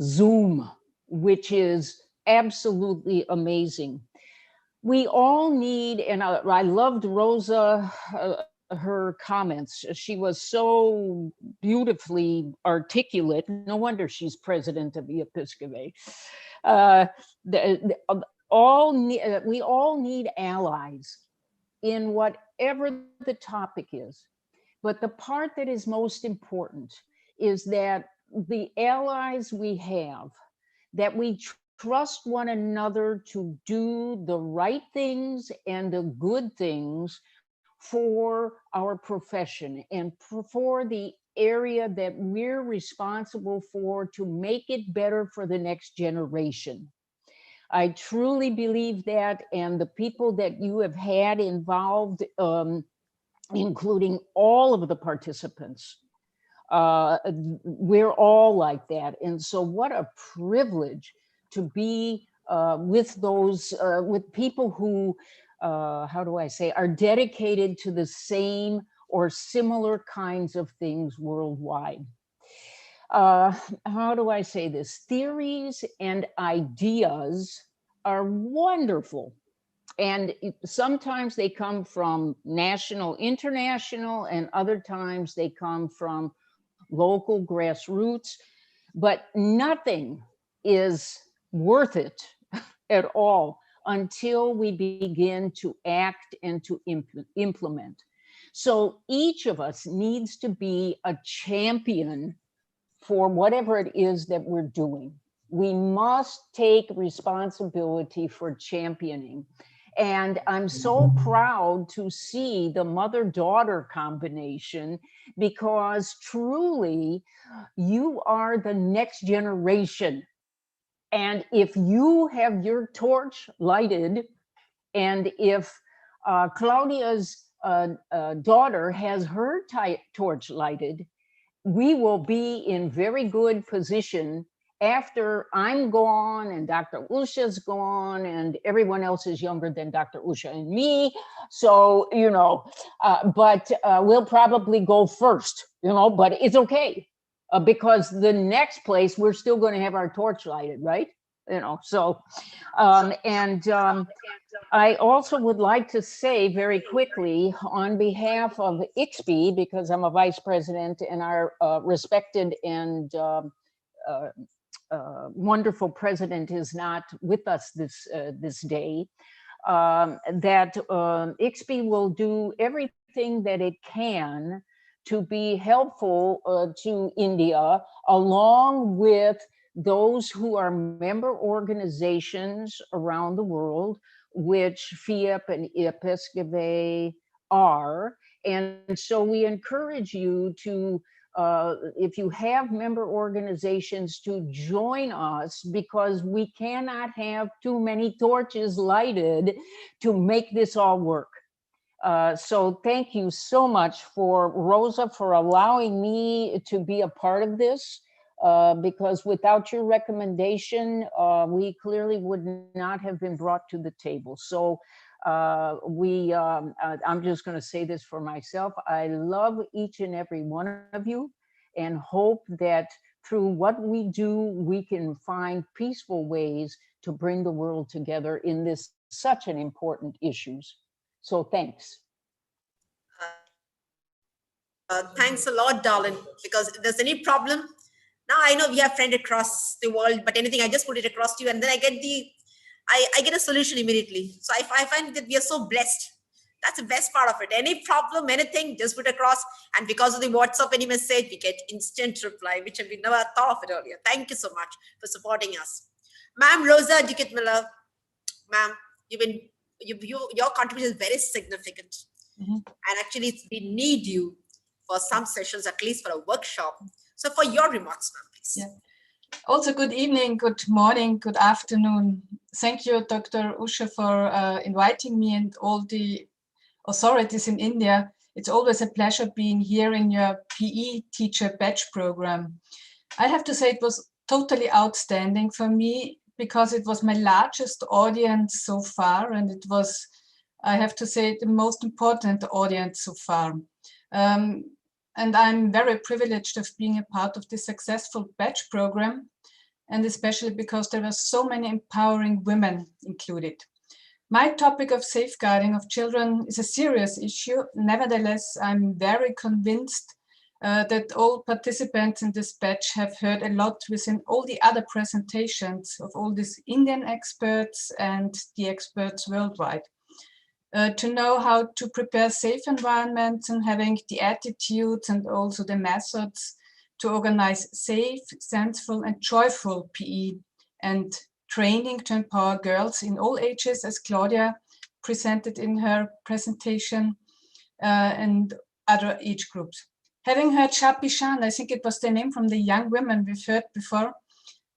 Zoom, which is absolutely amazing. We all need, and I loved Rosa, her comments. She was so beautifully articulate. No wonder she's president of the Episcopate. We all need allies in whatever the topic is. But the part that is most important is that the allies we have, that we trust one another to do the right things and the good things for our profession and for the area that we're responsible for to make it better for the next generation. I truly believe that, and the people that you have had involved including all of the participants. We're all like that. And so what a privilege to be with those, with people who, how do I say, are dedicated to the same or similar kinds of things worldwide. How do I say this? Theories and ideas are wonderful. And sometimes they come from national, international, and other times they come from local grassroots, but nothing is worth it at all until we begin to act and to implement. So each of us needs to be a champion for whatever it is that we're doing. We must take responsibility for championing. And I'm so proud to see the mother-daughter combination, because truly you are the next generation. And if you have your torch lighted, and if Claudia's daughter has her torch lighted, we will be in very good position after I'm gone and Dr. Usha's gone and everyone else is younger than Dr. Usha and me. So, you know, but we'll probably go first, you know, but it's okay because the next place we're still going to have our torch lighted, right? You know, so, I also would like to say very quickly on behalf of IXPE, because I'm a vice president and our respected and wonderful president is not with us this day, that IXPE will do everything that it can to be helpful to India, along with those who are member organizations around the world, which FIEP and IPESCV are. And so we encourage you to, if you have member organizations, to join us, because we cannot have too many torches lighted to make this all work. So thank you so much for Rosa for allowing me to be a part of this. Because without your recommendation, we clearly would not have been brought to the table. So I'm just going to say this for myself. I love each and every one of you and hope that through what we do, we can find peaceful ways to bring the world together in this such an important issues. So thanks. Thanks a lot, darling, because if there's any problem, now I know we have friends across the world, but anything, I just put it across to you and then I get I get a solution immediately. So I find that we are so blessed. That's the best part of it. Any problem, anything, just put across. And because of the WhatsApp, any message, we get instant reply, which we never thought of it earlier. Thank you so much for supporting us. Ma'am Rosa Dikit Miller, ma'am, your contribution is very significant. And actually we need you for some sessions, at least for a workshop. So for your remarks, ma'am, please. Yeah. Also, good evening, good morning, good afternoon. Thank you, Dr. Usha, for inviting me and all the authorities in India. It's always a pleasure being here in your PE teacher batch program. I have to say it was totally outstanding for me, because it was my largest audience so far, and it was, I have to say, the most important audience so far. And I'm very privileged of being a part of this successful batch program, and especially because there were so many empowering women included. My topic of safeguarding of children is a serious issue. Nevertheless, I'm very convinced that all participants in this batch have heard a lot within all the other presentations of all these Indian experts and the experts worldwide. To know how to prepare safe environments and having the attitudes and also the methods to organize safe, sensible and joyful PE, and training to empower girls in all ages, as Claudia presented in her presentation, and other age groups. Having heard Shapishan, I think it was the name from the young women we've heard before,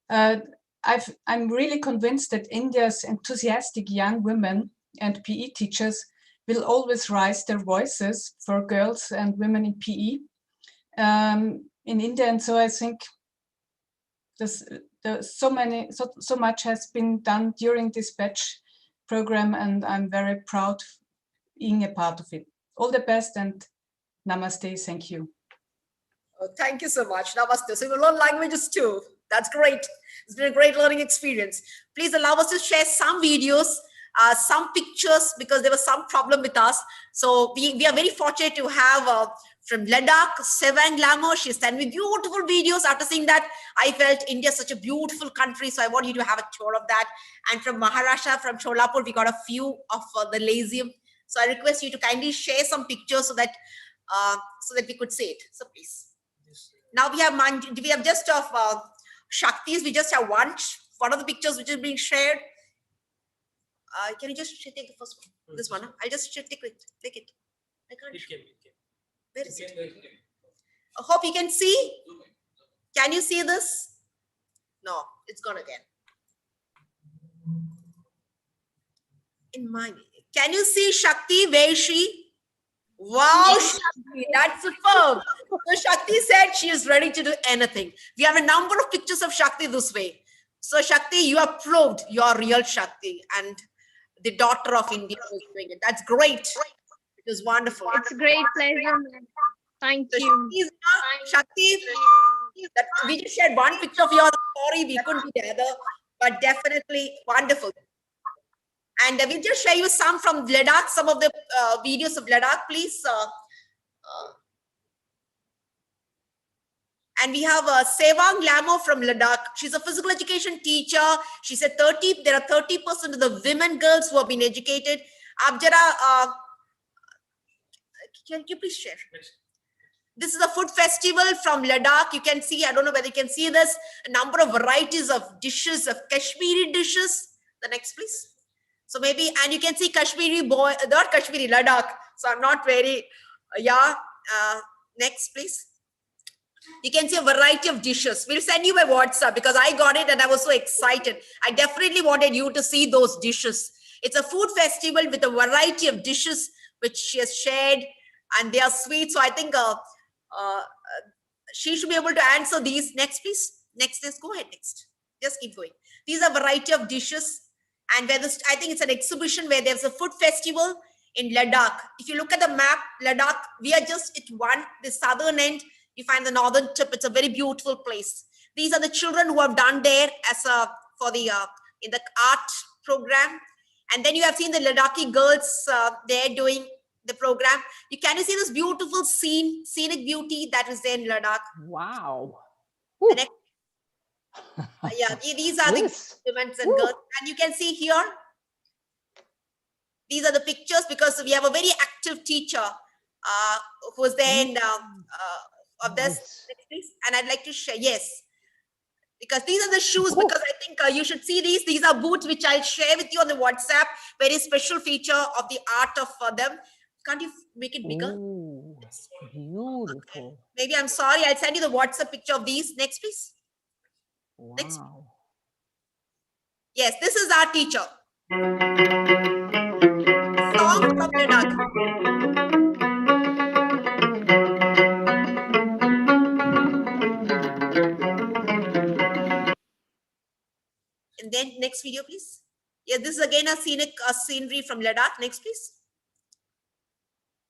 I'm really convinced that India's enthusiastic young women and PE teachers will always raise their voices for girls and women in PE in India. And so I think so much has been done during this batch program, and I'm very proud being a part of it. All the best and namaste. Thank you. Oh, thank you so much. Namaste. So we learn languages too. That's great. It's been a great learning experience. Please allow us to share some videos, some pictures, because there was some problem with us. So we are very fortunate to have from Ladakh, Sevang Glamour. She sent me beautiful videos. After seeing that, I felt India is such a beautiful country. So I want you to have a tour of that. And from Maharashtra, from Cholapur, we got a few of the Lyceum. So I request you to kindly share some pictures so that we could see it. So please. Now we have just of Shaktis. We just have one of the pictures which is being shared. Can you just take the first one? This one. Huh? I'll just take it. Take it. I can't. Where is it? I hope you can see. Can you see this? No, it's gone again. In my, can you see Shakti? Where is she? Wow, Shakti, that's superb. So Shakti said she is ready to do anything. We have a number of pictures of Shakti this way. So Shakti, you have proved you are real Shakti and the daughter of India who is doing it. That's great. It was wonderful. It's a great pleasure. Thank you. Shakti, we just shared one picture of yours. Sorry, we couldn't be the other, but definitely wonderful. And we'll just share you some from Ladakh, some of the videos of Ladakh, please. And we have Sevang Glamour from Ladakh. She's a physical education teacher. She said there are 30% of the women girls who have been educated. Abjara, can you please share? This is a food festival from Ladakh. You can see, I don't know whether you can see this, a number of varieties of dishes, of Kashmiri dishes. The next, please. So maybe, and you can see Kashmiri boy, not Kashmiri, Ladakh. So I'm not very, next, please. You can see a variety of dishes. We'll send you by WhatsApp because I got it and I was so excited. I definitely wanted you to see those dishes. It's a food festival with a variety of dishes which she has shared, and they are sweet. So I think she should be able to answer these. Next, please. Next, go ahead. Next. Just keep going. These are a variety of dishes. And where this, I think it's an exhibition where there's a food festival in Ladakh. If you look at the map, Ladakh, we are just at the southern end. You find the northern tip. It's a very beautiful place. These are the children who have done there as in the art program. And then you have seen the Ladakhi girls there doing the program. Can you see this beautiful scenic beauty that is there in Ladakh? Wow. The next, yeah, these are the women and girls. And you can see here, these are the pictures because we have a very active teacher who was there in, of this. And I'd like to share, yes, because these are the shoes, because I think you should see these. These are boots which I'll share with you on the WhatsApp. Very special feature of the art of them. Can't you make it bigger? Ooh, beautiful. Okay. Maybe I'm sorry. I'll send you the WhatsApp picture of these. Next, please. Wow. Next. Yes, this is our teacher. Song from Ladakh. And then next video, please. Yeah, this is again a scenery from Ladakh. Next, please.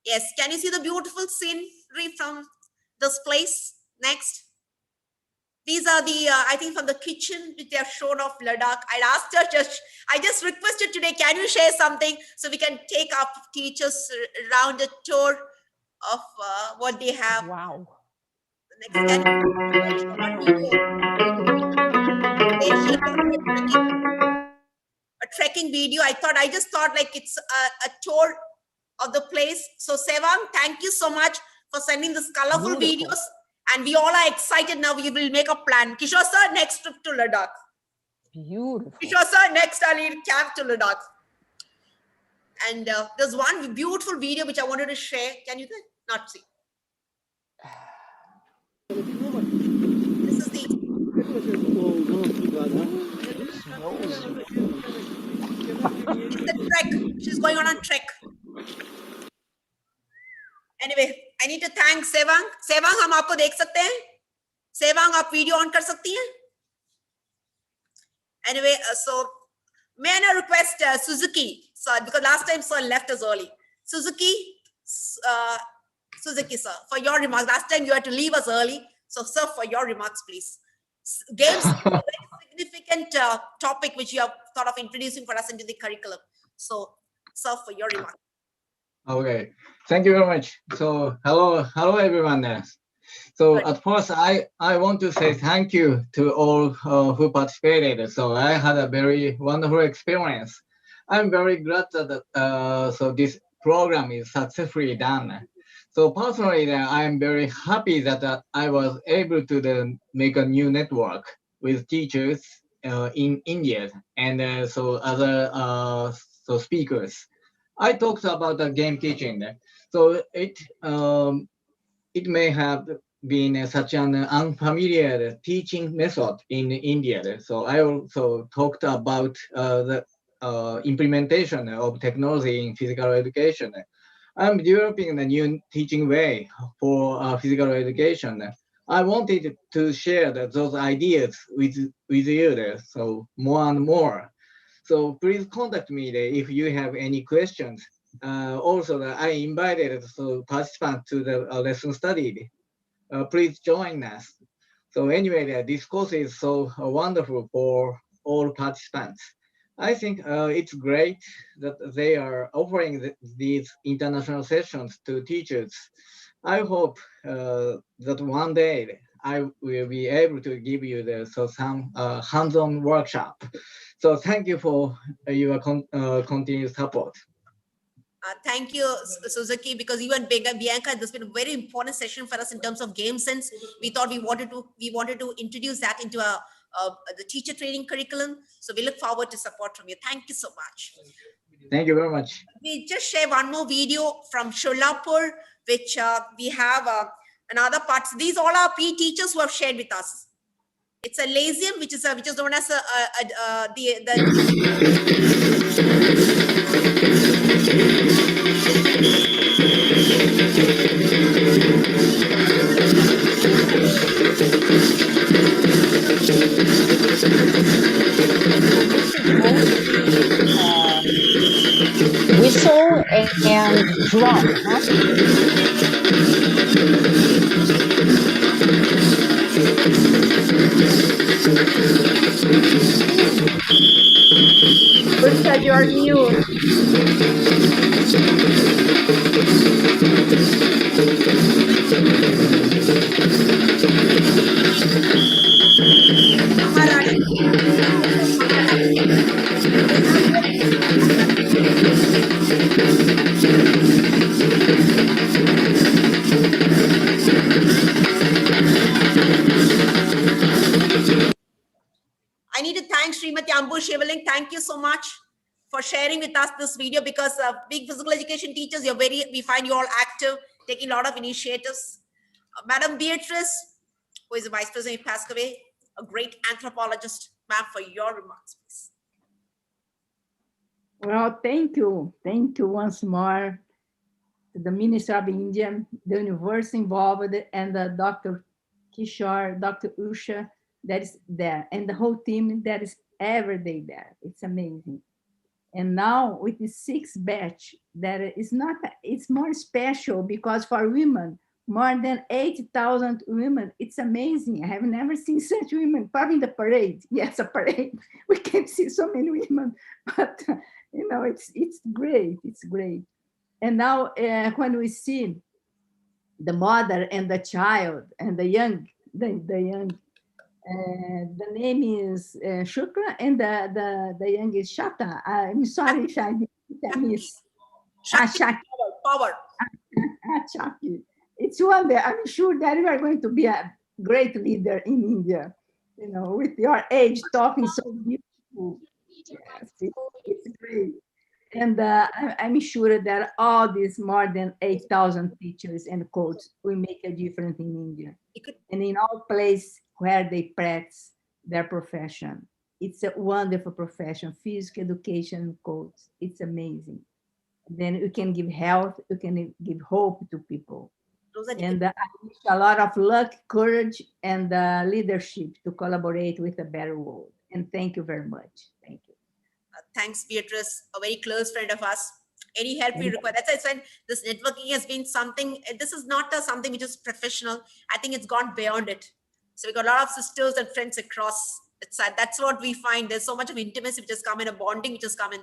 Yes, can you see the beautiful scenery from this place? Next. These are the, I think from the kitchen which they have shown of Ladakh. I asked her, I just requested today, can you share something so we can take our teachers around a tour of what they have. Wow. The next, a trekking video. I just thought like it's a tour of the place. So Sevang, thank you so much for sending this colorful videos. And we all are excited now. We will make a plan. Kishore sir, next trip to Ladakh. Beautiful. Kishore sir, next I'll lead camp to Ladakh. And there's one beautiful video which I wanted to share. Can you not see? This is the... It's a trek. She's going on a trek. Anyway, I need to thank Sevang. Sevang, हम आपको देख सकते हैं? Sevang, आप video on कर सकती हैं? Anyway, so may I now request Suzuki? So because last time sir left us early. Suzuki, Suzuki sir, for your remarks. Last time you had to leave us early. So sir, for your remarks, please. Games is a very significant topic which you have thought of introducing for us into the curriculum. So sir, for your remarks. Okay, thank you very much. So hello everyone there. So at first, I want to say thank you to all who participated. So I had a very wonderful experience. I'm very glad that so this program is successfully done. So personally, I'm very happy that I was able to make a new network with teachers in India and so other so speakers. I talked about the game teaching. So it may have been such an unfamiliar teaching method in India. So I also talked about the implementation of technology in physical education. I'm developing a new teaching way for physical education. I wanted to share those ideas with you, so more and more. So please contact me if you have any questions. Also, I invited participants to the lesson study. Please join us. So anyway, this course is so wonderful for all participants. I think it's great that they are offering these international sessions to teachers. I hope that one day I will be able to give you some hands-on workshop. So thank you for your continued support. Thank you, Suzuki, because you and Bianca, this has been a very important session for us in terms of game sense. We thought we wanted to introduce that into the teacher training curriculum. So we look forward to support from you. Thank you so much. Thank you very much. We just share one more video from Sholapur, which we have another part. These all are PE teachers who have shared with us. It's a Lasium, which is known as Whistle and drum, huh? Usha, you are mute. I need to thank Srimati Ambu Shivaling. Thank you so much for sharing with us this video, because big physical education teachers, we find you all active, taking a lot of initiatives. Madam Beatrice, who is the Vice President, passed away, a great anthropologist. Ma'am, for your remarks, please. Well, thank you. Thank you once more to the Minister of India, the university involved, and Dr. Kishore, Dr. Usha, that is there, and the whole team that is every day there. It's amazing. And now with the sixth batch, that is not, it's more special because for women, more than 80,000 women. It's amazing. I have never seen such women, probably in the parade. Yes, a parade. We can see so many women, but you know, it's great. It's great. And now when we see the mother and the child and the young, the name is Shukra and the young is Shata. I'm sorry, Shadi. Shaki. Power. Shaki. It's one that I'm sure that you are going to be a great leader in India. You know, with your age, talking so beautiful. Yes, it's great. And I'm sure that all these more than 8,000 teachers and coaches will make a difference in India. And in all places where they practice their profession. It's a wonderful profession, physical education coach. It's amazing. then we can give health, we can give hope to people. Those are And I wish a lot of luck, courage, and leadership to collaborate with a better world. And thank you very much. Thank you. Thanks, Beatrice, a very close friend of us. Any help we require. That's why this networking has been something. This is not something which is professional. I think it's gone beyond it. So we got a lot of sisters and friends across. That's what we find. There's so much of intimacy which has come in, a bonding which has come in.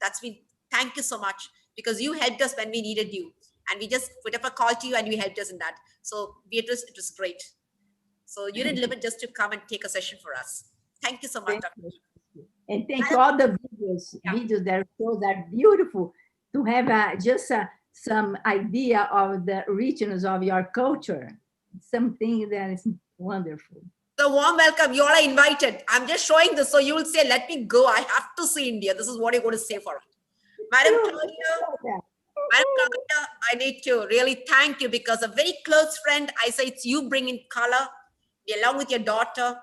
That's been. Thank you so much, because you helped us when we needed you, and we just put up a call to you and you helped us in that. So Beatrice, it was great. So you didn't limit just to come and take a session for us. Thank you so much, Dr. And thank you all the videos that show that beautiful to have just some idea of the richness of your culture. Something that is wonderful. So warm welcome. You all are invited. I'm just showing this so you will say, let me go. I have to see India. This is what you're going to say for it. Madam Claudia, I need to really thank you, because a very close friend, I say it's you bringing color along with your daughter.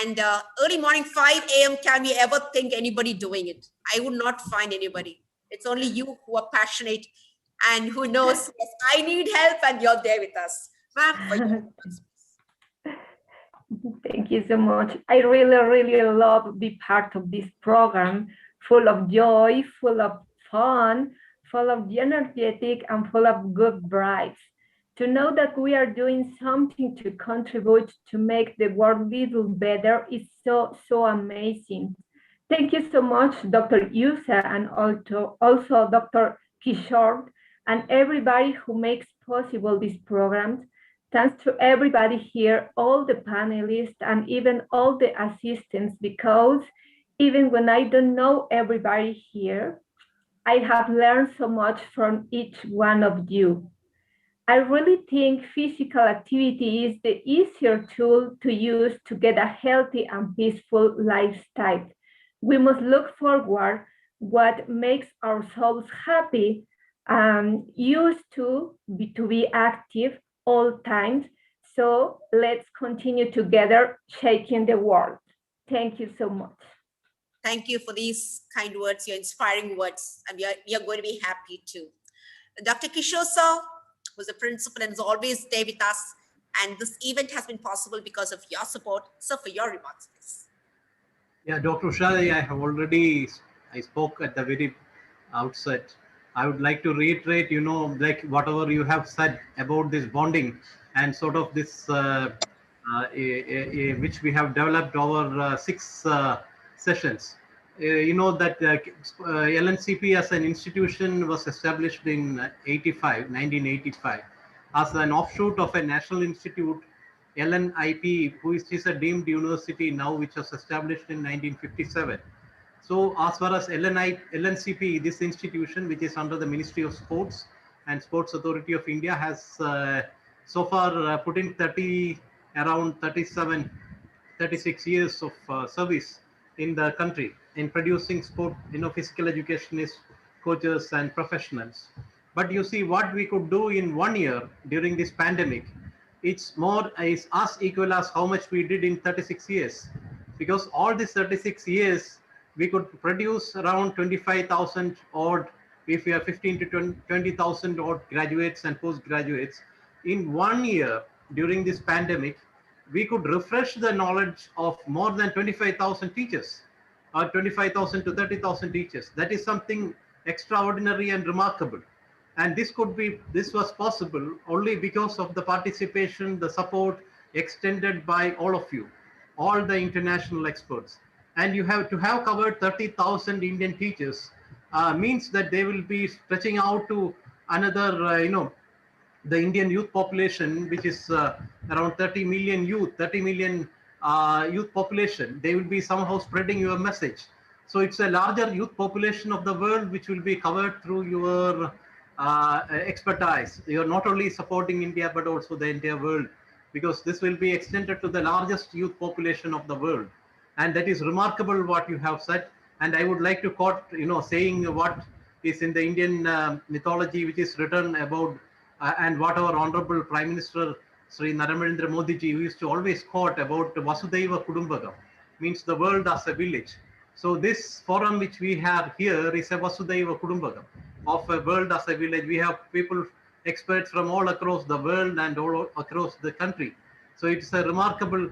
And early morning, 5 a.m., can we ever think anybody doing it? I would not find anybody. It's only you who are passionate and who knows, yes, I need help, and you're there with us. Ma'am, thank you so much. I really, really love be part of this program, full of joy, full of fun, full of energetic, and full of good vibes. To know that we are doing something to contribute to make the world a little better is so, so amazing. Thank you so much, Dr. Yusa, and also Dr. Kishore, and everybody who makes possible these programs. Thanks to everybody here, all the panelists, and even all the assistants, because even when I don't know everybody here, I have learned so much from each one of you. I really think physical activity is the easier tool to use to get a healthy and peaceful lifestyle. We must look forward what makes ourselves happy and used to be active all times. So let's continue together shaking the world. Thank you so much. Thank you for these kind words, your inspiring words, and we are going to be happy too. Dr. Kishore sir was the principal and is always there with us, and this event has been possible because of your support. So for your remarks, please. Yeah, Dr. Usha, I spoke at the very outset. I would like to reiterate, like whatever you have said about this bonding and sort of this, which we have developed over 6 sessions. You know that LNCP as an institution was established in 1985, as an offshoot of a national institute, LNIP, which is a deemed university now, which was established in 1957. So as far as LNCP, this institution, which is under the Ministry of Sports and Sports Authority of India, has so far put in around 36 years of service in the country in producing sport, physical educationists, coaches, and professionals. But you see, what we could do in 1 year during this pandemic, it's more is as equal as how much we did in 36 years, because all these 36 years we could produce around 25,000 odd, if we have 15 to 20,000 odd graduates and postgraduates. In 1 year during this pandemic, we could refresh the knowledge of more than 25,000 teachers, or 25,000 to 30,000 teachers. That is something extraordinary and remarkable. And this was possible only because of the participation, the support extended by all of you, all the international experts. And you have to have covered 30,000 Indian teachers means that they will be stretching out to another, the Indian youth population, which is around 30 million youth population. They will be somehow spreading your message. So it's a larger youth population of the world which will be covered through your expertise. You're not only supporting India, but also the entire world, because this will be extended to the largest youth population of the world. And that is remarkable what you have said. And I would like to quote, saying what is in the Indian mythology, which is written about, and what our Honorable Prime Minister Sri Narendra Modi ji used to always quote about Vasudhaiva Kudumbakam, means the world as a village. So this forum which we have here is a Vasudhaiva Kudumbakam. of a world as a village. We have people, experts from all across the world and all across the country. So it's a remarkable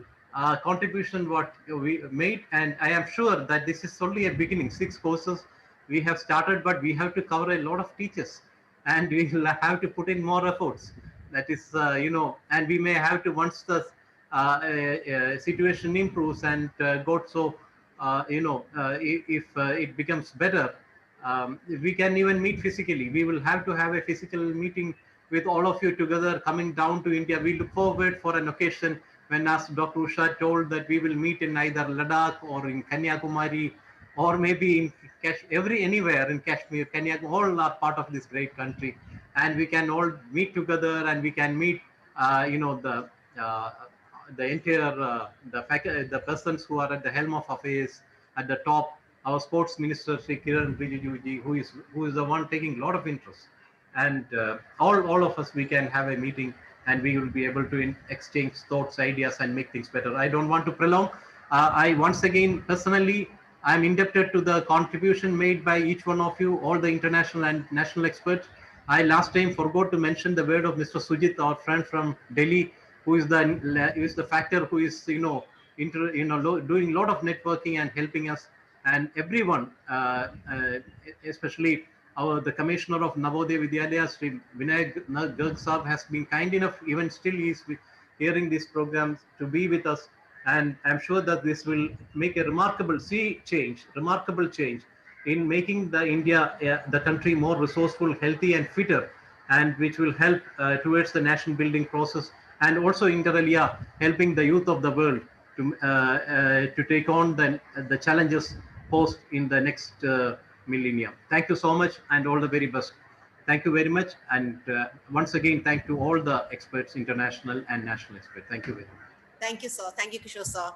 contribution what we made, and I am sure that this is only a beginning. 6 courses we have started, but we have to cover a lot of teachers, and we will have to put in more efforts. That is, and we may have to, once the situation improves and got so, if it becomes better, we can even meet physically. We will have to have a physical meeting with all of you together coming down to India. We look forward for an occasion when, as Dr. Usha told, that we will meet in either Ladakh or in Kanyakumari, or maybe in anywhere in Kashmir. Kanyakumari, all are part of this great country, and we can all meet together, and we can meet, the entire the persons who are at the helm of affairs at the top. Our sports minister, Sri Kiran Rijiju, who is the one taking a lot of interest, and all of us, we can have a meeting, and we will be able to exchange thoughts, ideas, and make things better. I don't want to prolong. I once again personally, I'm indebted to the contribution made by each one of you, all the international and national experts. I last time forgot to mention the word of Mr. Sujit, our friend from Delhi, who is the factor who is doing a lot of networking and helping us, and everyone, especially the commissioner of Navodaya Vidyalaya, Sri Vinay Garg Saab, has been kind enough, even still he is hearing these programs, to be with us, and I'm sure that this will make a remarkable change in making the country more resourceful, healthy, and fitter, and which will help towards the nation building process, and also inter alia helping the youth of the world to take on the challenges posed in the next millennium. Thank you so much, and all the very best. Thank you very much, and once again, thank you all the experts, international and national experts. Thank you very much. Thank you, sir. Thank you, Kishore, sir.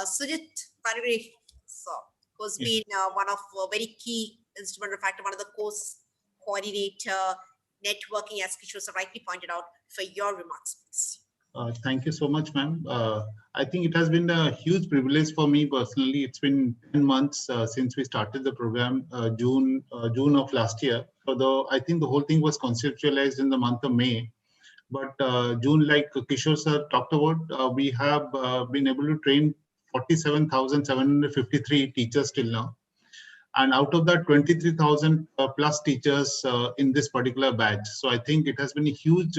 Sujit Panigri, sir, who's been one of very key instrumental factor, one of the course coordinator, networking, as Kishore sir rightly pointed out, for your remarks, please. Thank you so much, ma'am. I think it has been a huge privilege for me personally. It's been 10 months since we started the program, June of last year. Although I think the whole thing was conceptualized in the month of May. But June, like Kishore sir talked about, we have been able to train 47,753 teachers till now. And out of that, 23,000 plus teachers in this particular batch. So I think it has been a huge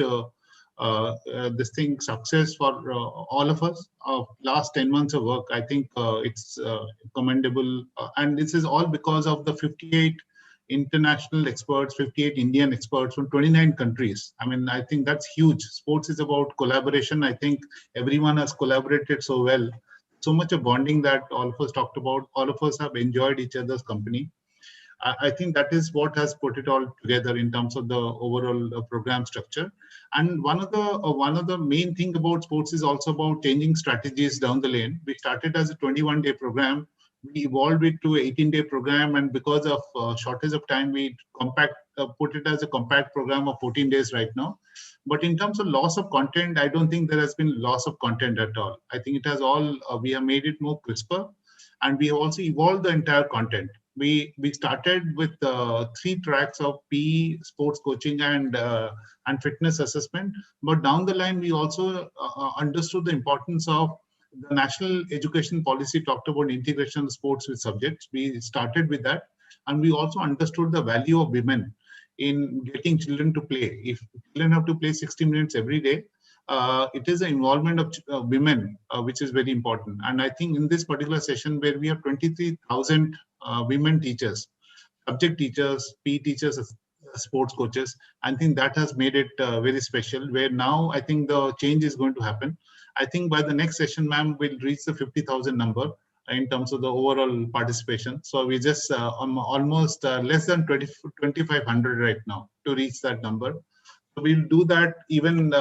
success for all of us. Last 10 months of work, I think it's commendable. And this is all because of the 58 international experts, 58 Indian experts from 29 countries. I mean, I think that's huge. Sports is about collaboration. I think everyone has collaborated so well. So much of bonding that all of us talked about. All of us have enjoyed each other's company. I think that is what has put it all together in terms of the overall program structure. And one of the main thing about sports is also about changing strategies down the lane. We started as a 21-day program. We evolved it to an 18-day program, and because of shortage of time, we put it as a compact program of 14 days right now. But in terms of loss of content, I don't think there has been loss of content at all. I think it has all, we have made it more crisper, and we have also evolved the entire content. We started with 3 tracks of PE, sports coaching, and fitness assessment. But down the line, we also understood the importance of the national education policy talked about integration of sports with subjects. We started with that, and we also understood the value of women in getting children to play. If children have to play 60 minutes every day, it is the involvement of women, which is very important. And I think in this particular session, where we have 23,000 women teachers, subject teachers, PE teachers, sports coaches, I think that has made it very special, where now I think the change is going to happen. I think by the next session, ma'am, we'll reach the 50,000 number in terms of the overall participation. So we just almost less than 2,500 right now to reach that number. So we'll do that even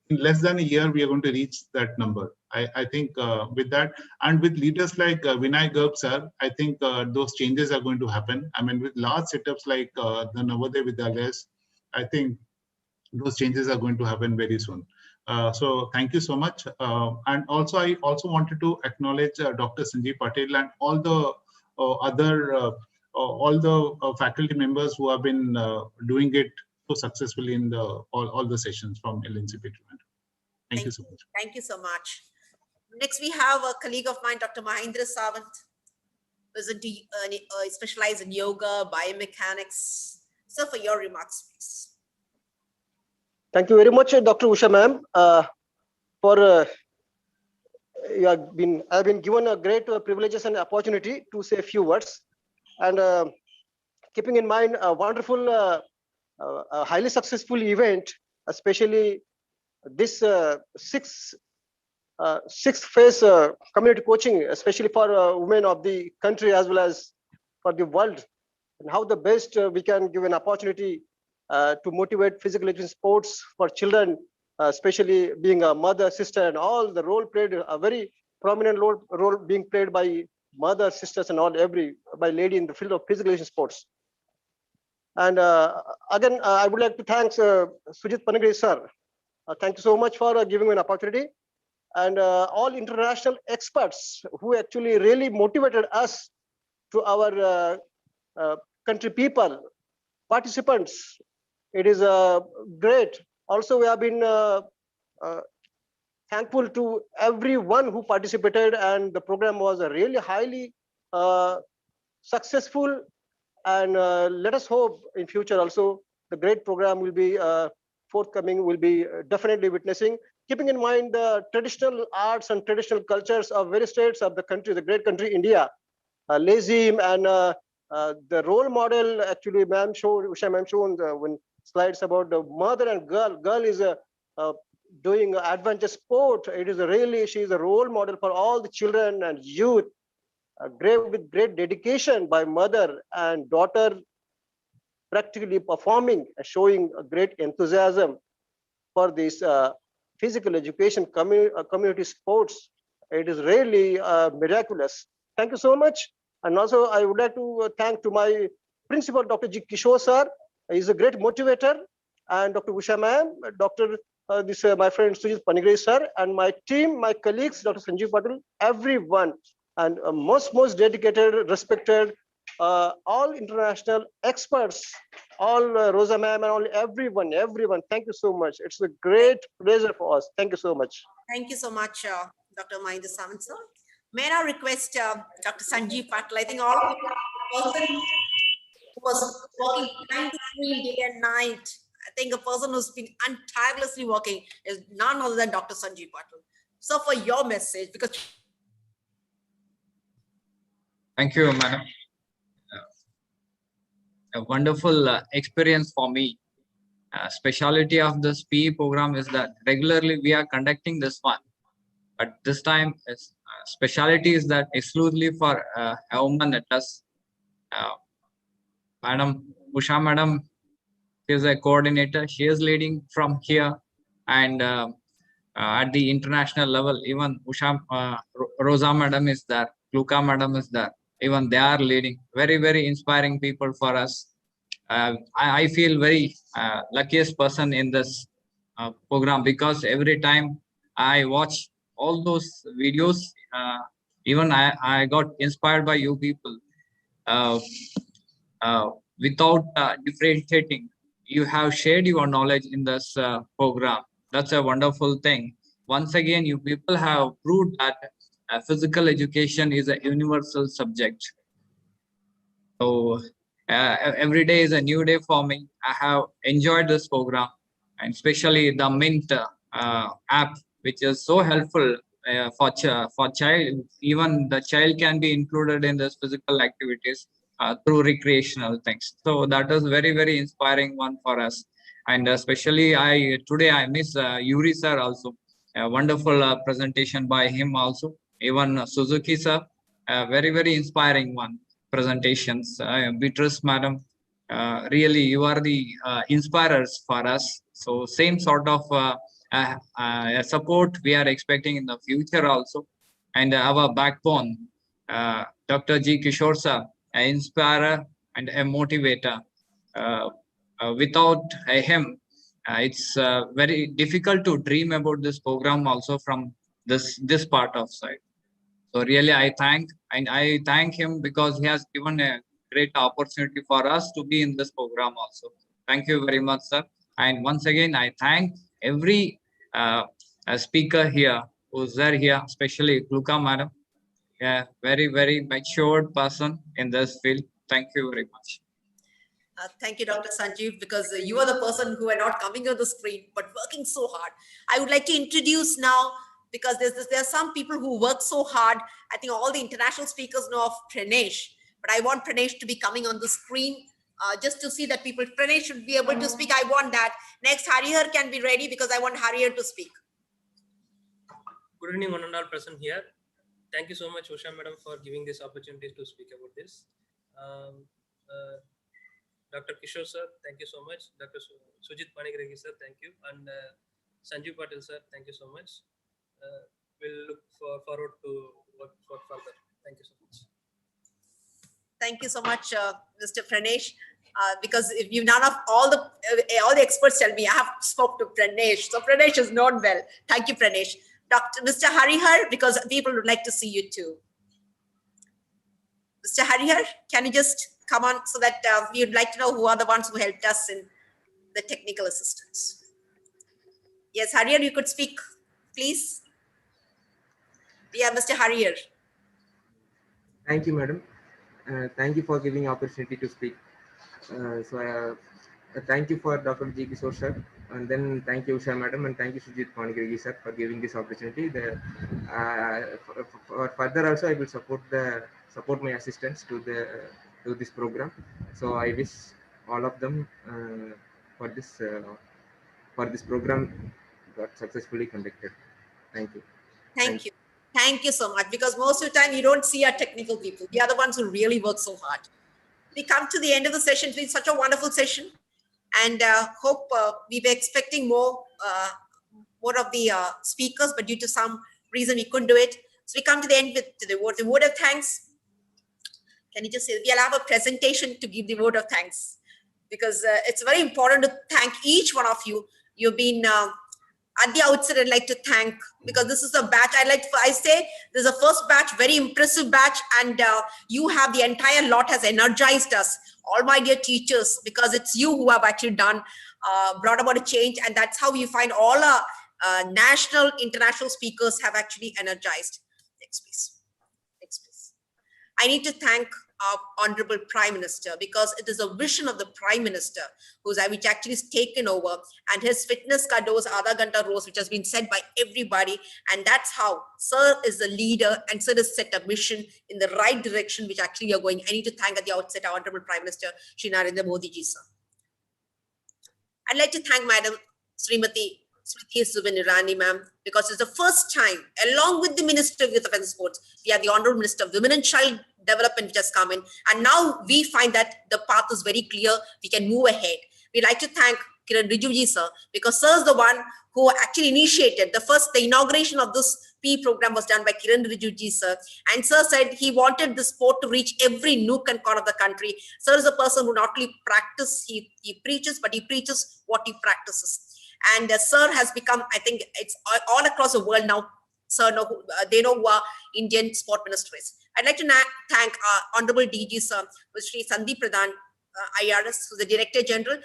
in less than a year, we are going to reach that number. I think with that, and with leaders like Vinay Garg sir, I think those changes are going to happen. I mean, with large setups like the Navodaya Vidyalayas, I think those changes are going to happen very soon. So thank you so much. And also, I also wanted to acknowledge Dr. Sanjeev Patel and all the other all the faculty members who have been doing it so successfully in all the sessions from LNCP. Thank you so much. Thank you so much. Next, we have a colleague of mine, Dr. Mahendra Sawant, who is specialized in yoga, biomechanics. So for your remarks, please. Thank you very much, Dr. Usha ma'am, for I've been given a great privileges and opportunity to say a few words. And keeping in mind a wonderful, highly successful event, especially this sixth phase community coaching, especially for women of the country as well as for the world, and how the best we can give an opportunity to motivate physical education sports for children, especially being a mother, sister, and all the role played, a very prominent role being played by mother, sisters, and all by lady in the field of physical education sports. And again, I would like to thank Sujit Panigre sir. Thank you so much for giving me an opportunity, and all international experts who actually really motivated us to our country people, participants. It is great. Also, we have been thankful to everyone who participated, and the program was really highly successful. And let us hope in future also the great program will be forthcoming, will be definitely witnessing, keeping in mind the traditional arts and traditional cultures of various states of the country, the great country India. Lazim and the role model, actually ma'am showed, Usha ma'am showed when slides about the mother and girl. Girl is doing adventure sport. It is really, she is a role model for all the children and youth. With great dedication by mother and daughter, practically performing, showing a great enthusiasm for this physical education community sports. It is really miraculous. Thank you so much. And also I would like to thank to my principal, Dr. G. Kishore sir. He is a great motivator, and Dr. Usha ma'am, Dr. My friend Sujit Panigre sir, and my team, my colleagues, Dr. Sanjeev Patil, everyone, and most dedicated, respected, all international experts, all Rosa ma'am, and all everyone. Thank you so much. It's a great pleasure for us. Thank you so much. Thank you so much, Dr. Mahendra Sawant sir. May I now request Dr. Sanjeev Patil? I think all of you, person who was working behind the screen day and night. I think a person who's been tirelessly working is none other than Dr. Sanjeev Patil. So for your message, because thank you, madam. A wonderful experience for me. Speciality of this PE program is that regularly we are conducting this one, but this time speciality is that exclusively for a woman at us. Madam Usha madam is a coordinator. She is leading from here, and at the international level, even Usha Rosa madam is there, Luca madam is there. Even they are leading. Very inspiring people for us. I feel very luckiest person in this program, because every time I watch all those videos, even I got inspired by you people. Without differentiating, you have shared your knowledge in this program. That's a wonderful thing. Once again, you people have proved that physical education is a universal subject. So every day is a new day for me. I have enjoyed this program, and especially the Mint app, which is so helpful for child. Even the child can be included in this physical activities through recreational things. So that is very inspiring one for us. And especially today I miss Yuri sir also. A wonderful presentation by him also. Even Suzuki sir, very inspiring one presentations. Beatrice madam, really you are the inspirers for us. So same sort of support we are expecting in the future also. And our backbone, Dr. G. Kishore sir, an inspirer and a motivator. Without him, it's very difficult to dream about this program also from this part of side. So really I thank him, because he has given a great opportunity for us to be in this program also. Thank you very much, sir. And once again, I thank every speaker here who's there here, especially Luca madam. Yeah, very matured person in this field. Thank you very much. Thank you, Dr. Sanjeev, because you are the person who are not coming on the screen, but working so hard. I would like to introduce now, because there are some people who work so hard. I think all the international speakers know of Pranesh, but I want Pranesh to be coming on the screen just to see that people, Pranesh should be able to speak. I want that. Next, Harihar can be ready because I want Harihar to speak. Good evening, one and all present here. Thank you so much, Usha madam, for giving this opportunity to speak about this. Dr. Kishore sir, thank you so much. Dr. Sujit Panigrahi sir, thank you. And Sanjeev Patel sir, thank you so much. We'll look forward to work further. Thank you so much. Thank you so much, Mr. Pranesh. Because if you none of all the experts tell me I have spoke to Pranesh, so Pranesh is known well. Thank you, Pranesh. Mr. Harihar, because people would like to see you too. Mr. Harihar, can you just come on so that we would like to know who are the ones who helped us in the technical assistance. Yes, Harihar, you could speak, please. Yeah, Mr. Harihar. Thank you, madam. Thank you for giving opportunity to speak. Thank you for Dr. G. Kishore sir, and then thank you Usha madam, and thank you Sujit Panigrahi sir for giving this opportunity. For further also I will support my assistants to this program. So I wish all of them for this program got successfully conducted. Thank you. Thank you. Thank you so much, because most of the time you don't see our technical people. We are the ones who really work so hard. We come to the end of the session. It's been such a wonderful session, and hope we were expecting more of the speakers, but due to some reason we couldn't do it. So we come to the end with the word of thanks. Can you just say, we'll have a presentation to give the word of thanks, because it's very important to thank each one of you. You've been at the outset, I'd like to thank, because this is a batch. I say there's a first batch, very impressive batch, and you have the entire lot has energized us, all my dear teachers, because it's you who have actually done, brought about a change, and that's how you find all our national, international speakers have actually energized. Next, please. Next, please. I need to thank our Honorable Prime Minister, because it is a vision of the Prime Minister which actually is taken over, and his fitness ka dose Adha Ghanta Rose, which has been said by everybody, and that's how Sir is the leader, and Sir has set a mission in the right direction, which actually you're going. I need to thank at the outset our Honorable Prime Minister, Shri Narendra Modi ji, sir. I'd like to thank Madam Srimati Smriti Zubin Irani, ma'am, because it's the first time, along with the Minister of Youth Affairs and Sports, we have the Honorable Minister of Women and Child Development which has come in, and now we find that the path is very clear. We can move ahead. We'd like to thank Kiran Rijiju sir, because sir is the one who actually initiated the inauguration of this P program was done by Kiran Rijiju sir, and sir said he wanted the sport to reach every nook and corner of the country. Sir is a person who not only practices, he preaches, but he preaches what he practices. And sir has become, I think it's all across the world now, sir, they know who our Indian sport minister is. I'd like to thank our Honorable DG sir, Sri Sandeep Pradhan, IRS, who's the Director General.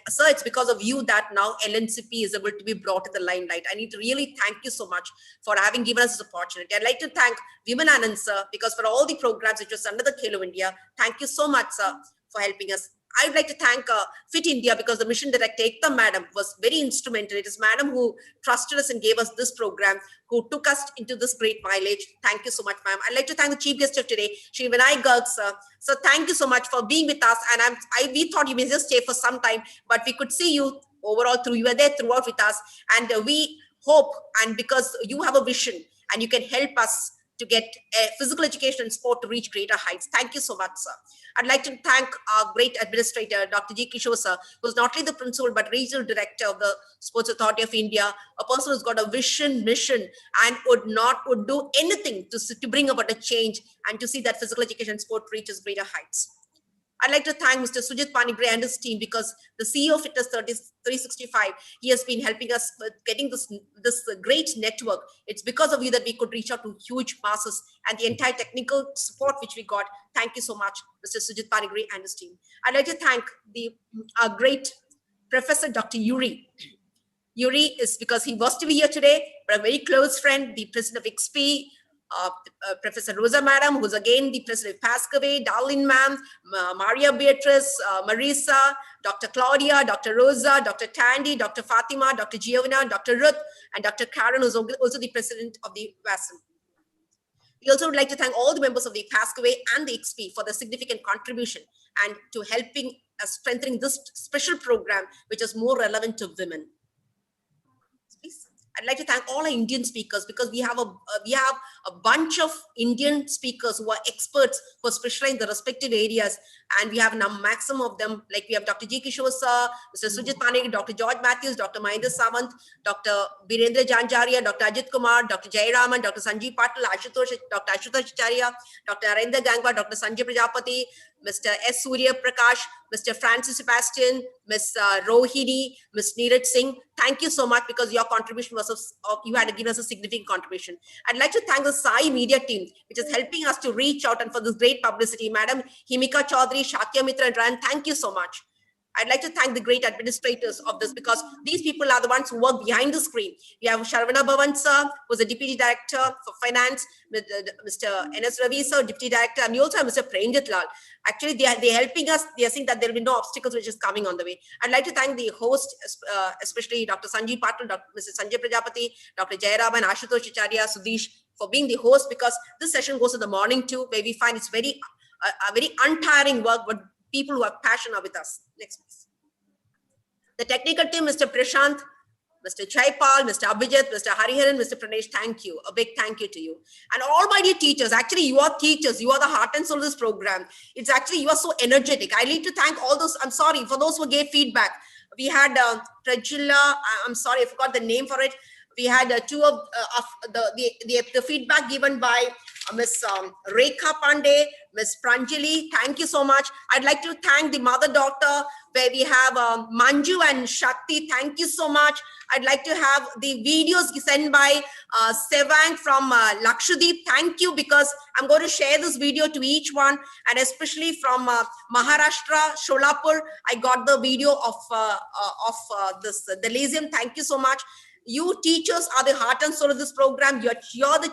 Sir, it's because of you that now LNCP is able to be brought to the limelight. I need to really thank you so much for having given us this opportunity. I'd like to thank Viman Anand sir, because for all the programs which was under the Khelo India, thank you so much, sir, for helping us. I'd like to thank Fit India, because the mission director, Ekta madam, was very instrumental. It is madam who trusted us and gave us this program, who took us into this great mileage. Thank you so much, ma'am. I'd like to thank the chief guest of today, Shri Vinay Garg, sir. So thank you so much for being with us. And we thought you may just stay for some time, but we could see you overall through. You were there throughout with us. And we hope, and because you have a vision and you can help us to get physical education and sport to reach greater heights. Thank you so much, sir. I'd like to thank our great administrator, Dr. G. Kishore, sir, who's not only the principal, but regional director of the Sports Authority of India, a person who's got a vision, mission, and would do anything to bring about a change and to see that physical education and sport reaches greater heights. I'd like to thank Mr. Sujit Panigre and his team, because the CEO of Fitness 365, he has been helping us with getting this great network. It's because of you that we could reach out to huge masses, and the entire technical support which we got. Thank you so much, Mr. Sujit Panigre and his team. I'd like to thank our great Professor Dr. Yuri. Yuri is because he was to be here today, but a very close friend, the president of XP, Professor Rosa Madam, who's again the president of Pascaway, Darlene Ma'am, Maria Beatrice, Marisa, Dr. Claudia, Dr. Rosa, Dr. Tandy, Dr. Fatima, Dr. Giovanna, Dr. Ruth, and Dr. Karen, who's also the president of the WASM. We also would like to thank all the members of the Pascaway and the XP for their significant contribution and to helping us strengthening this special program, which is more relevant to women. Please. I'd like to thank all our Indian speakers, because we have a bunch of Indian speakers who are experts who specialize in the respective areas, and we have a maximum of them. Like we have Dr. G. Kishore sir, Mr. Sujit Panigre, Dr. George Matthews, Dr. Mahendra Sawant, Dr. Birendra Janjaria, Dr. Ajit Kumar, Dr. Jayaraman, Dr. Sanjeev Patil, Dr. Ashutosh Acharya, Dr. Arendra Gangwa, Dr. Sanjay Prajapati, Mr. S. Surya Prakash, Mr. Francis Sebastian, Ms. Rohini, Ms. Neeraj Singh. Thank you so much, because your contribution was you had given us a significant contribution. I'd like to thank the Sai media team, which is helping us to reach out and for this great publicity. Madam Himika Chaudhary, Shakya Mitra, and Ryan, thank you so much. I'd like to thank the great administrators of this, because these people are the ones who work behind the screen. We have Sharvana Bhavan sir, who's the Deputy Director for Finance, Mr. N.S. Ravi sir, Deputy Director, and we also have Mr. Prenjit Lal. Actually, they're helping us. They are saying that there will be no obstacles which is coming on the way. I'd like to thank the host, especially Dr. Sanjeev Patil, Mr. Sanjay Prajapati, Dr. Jayaraman, Ashutosh Acharya, Sudesh, for being the host, because this session goes in the morning too, where we find it's very untiring work, but people who have passion are with us. Next, please. The technical team, Mr. Prashant, Mr. Chaipal, Mr. Abhijit, Mr. Hariharan, Mr. Pranesh, thank you. A big thank you to you. And all my dear teachers, actually you are teachers, you are the heart and soul of this program. It's actually, you are so energetic. I need to thank all those, I'm sorry, for those who gave feedback. We had Prajula, I'm sorry, I forgot the name for it. We had two of the feedback given by Ms. Rekha Pandey, Ms. Pranjali. Thank you so much. I'd like to thank the mother-daughter, where we have Manju and Shakti. Thank you so much. I'd like to have the videos sent by Sevang from Lakshadweep. Thank you, because I'm going to share this video to each one, and especially from Maharashtra, Sholapur. I got the video of the Lyceum. Thank you so much. You teachers are the heart and soul of this program. You're the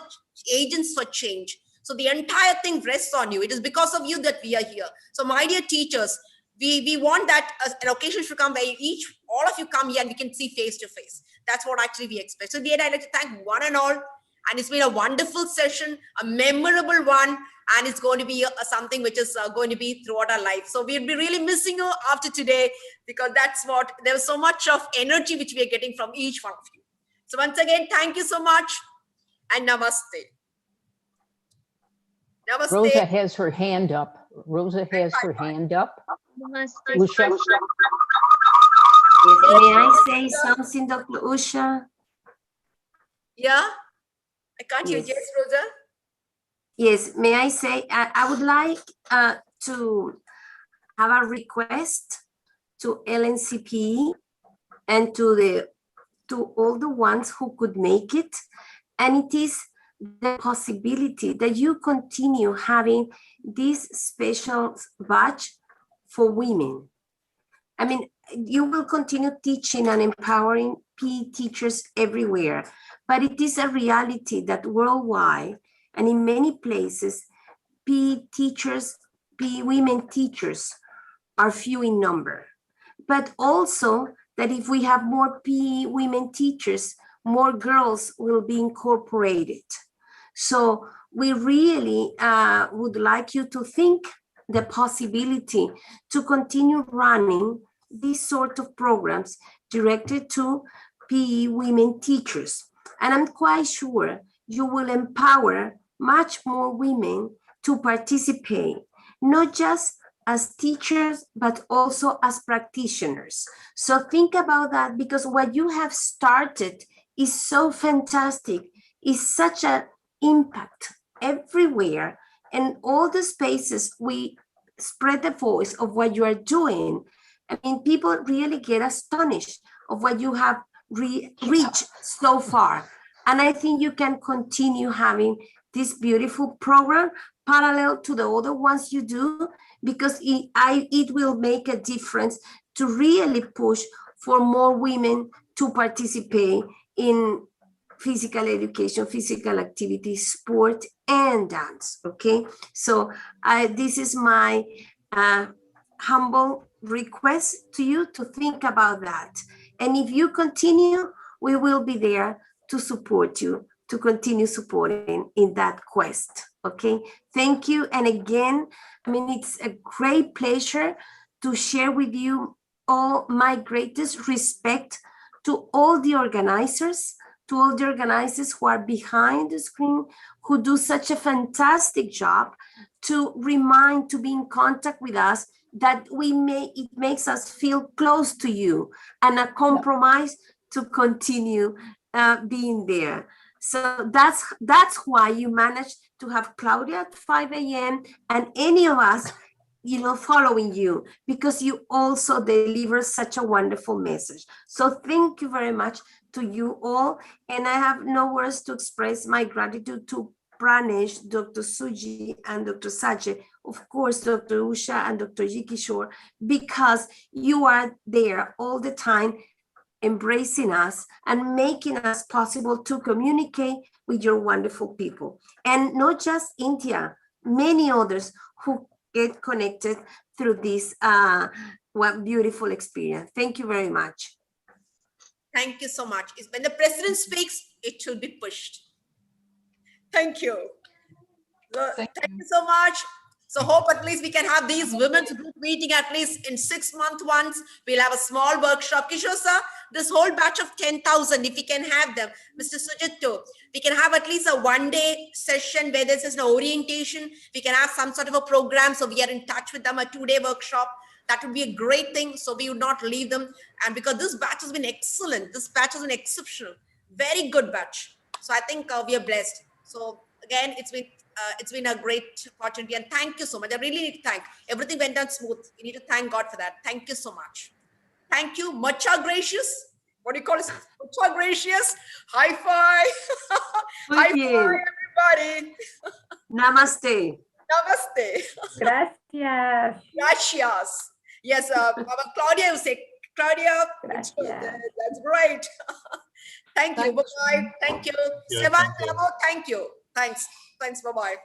agents for change. So the entire thing rests on you. It is because of you that we are here. So my dear teachers, we want that an occasion should come where all of you come here and we can see face to face. That's what actually we expect. So I'd like to thank one and all. And it's been a wonderful session, a memorable one. And it's going to be something which is going to be throughout our life. So we'll be really missing you after today, because there's so much of energy which we are getting from each one of you. So once again, thank you so much, and namaste. Namaste. Rosa has her hand up. Rosa has her hand up. Namaste. Usha. May I say something, Dr. Usha? Yeah, I can't hear. Yes, Rosa. Yes, may I say, I would like to have a request to LNCP and to all the ones who could make it, and it is the possibility that you continue having this special batch for women. I mean, you will continue teaching and empowering PE teachers everywhere, but it is a reality that worldwide and in many places, PE women teachers are few in number, but also that if we have more PE women teachers, more girls will be incorporated. So we really would like you to think the possibility to continue running these sort of programs directed to PE women teachers. And I'm quite sure you will empower much more women to participate, not just as teachers, but also as practitioners. So think about that, because what you have started is so fantastic, is such an impact everywhere, and all the spaces we spread the voice of what you are doing. I mean, people really get astonished of what you have reached so far. And I think you can continue having this beautiful program parallel to the other ones you do, because it will make a difference to really push for more women to participate in physical education, physical activity, sport, and dance. Okay, so this is my humble request to you to think about that. And if you continue, we will be there to support you, to continue supporting in that quest. Okay, thank you. And again, I mean, it's a great pleasure to share with you all my greatest respect to all the organizers, who are behind the screen, who do such a fantastic job to remind, to be in contact with us, that it makes us feel close to you, and a compromise to continue being there. So that's why you managed to have Claudia at 5 a.m. and any of us, following you, because you also deliver such a wonderful message. So thank you very much to you all. And I have no words to express my gratitude to Pranesh, Dr. Suji, and Dr. Sajay, of course, Dr. Usha and Dr. Kishore, because you are there all the time, embracing us and making us possible to communicate with your wonderful people. And not just India, many others who get connected through this beautiful experience. Thank you very much. Thank you so much. When the president speaks, it should be pushed. Thank you. Thank you so much. So hope at least we can have these women's group meeting at least in 6 months once. We'll have a small workshop. Kishore sir, this whole batch of 10,000, if we can have them, Mr. Sujito, we can have at least a one-day session where this is an orientation. We can have some sort of a program so we are in touch with them, a 2-day workshop. That would be a great thing. So we would not leave them. And because this batch has been excellent, this batch has been exceptional, very good batch. So I think we are blessed. So again, it's been a great opportunity, and thank you so much. I really need to thank. Everything went down smooth. We need to thank God for that. Thank you so much. Thank you. Mucha gracious. What do you call it? Mucha gracious. High five. High five, everybody. Namaste. Namaste. Gracias. Gracias. Yes, Claudia will say, Claudia, that's great. Thank you. Bye-bye. Thank you. Yeah, Sevan, thank you. Thanks. Bye-bye.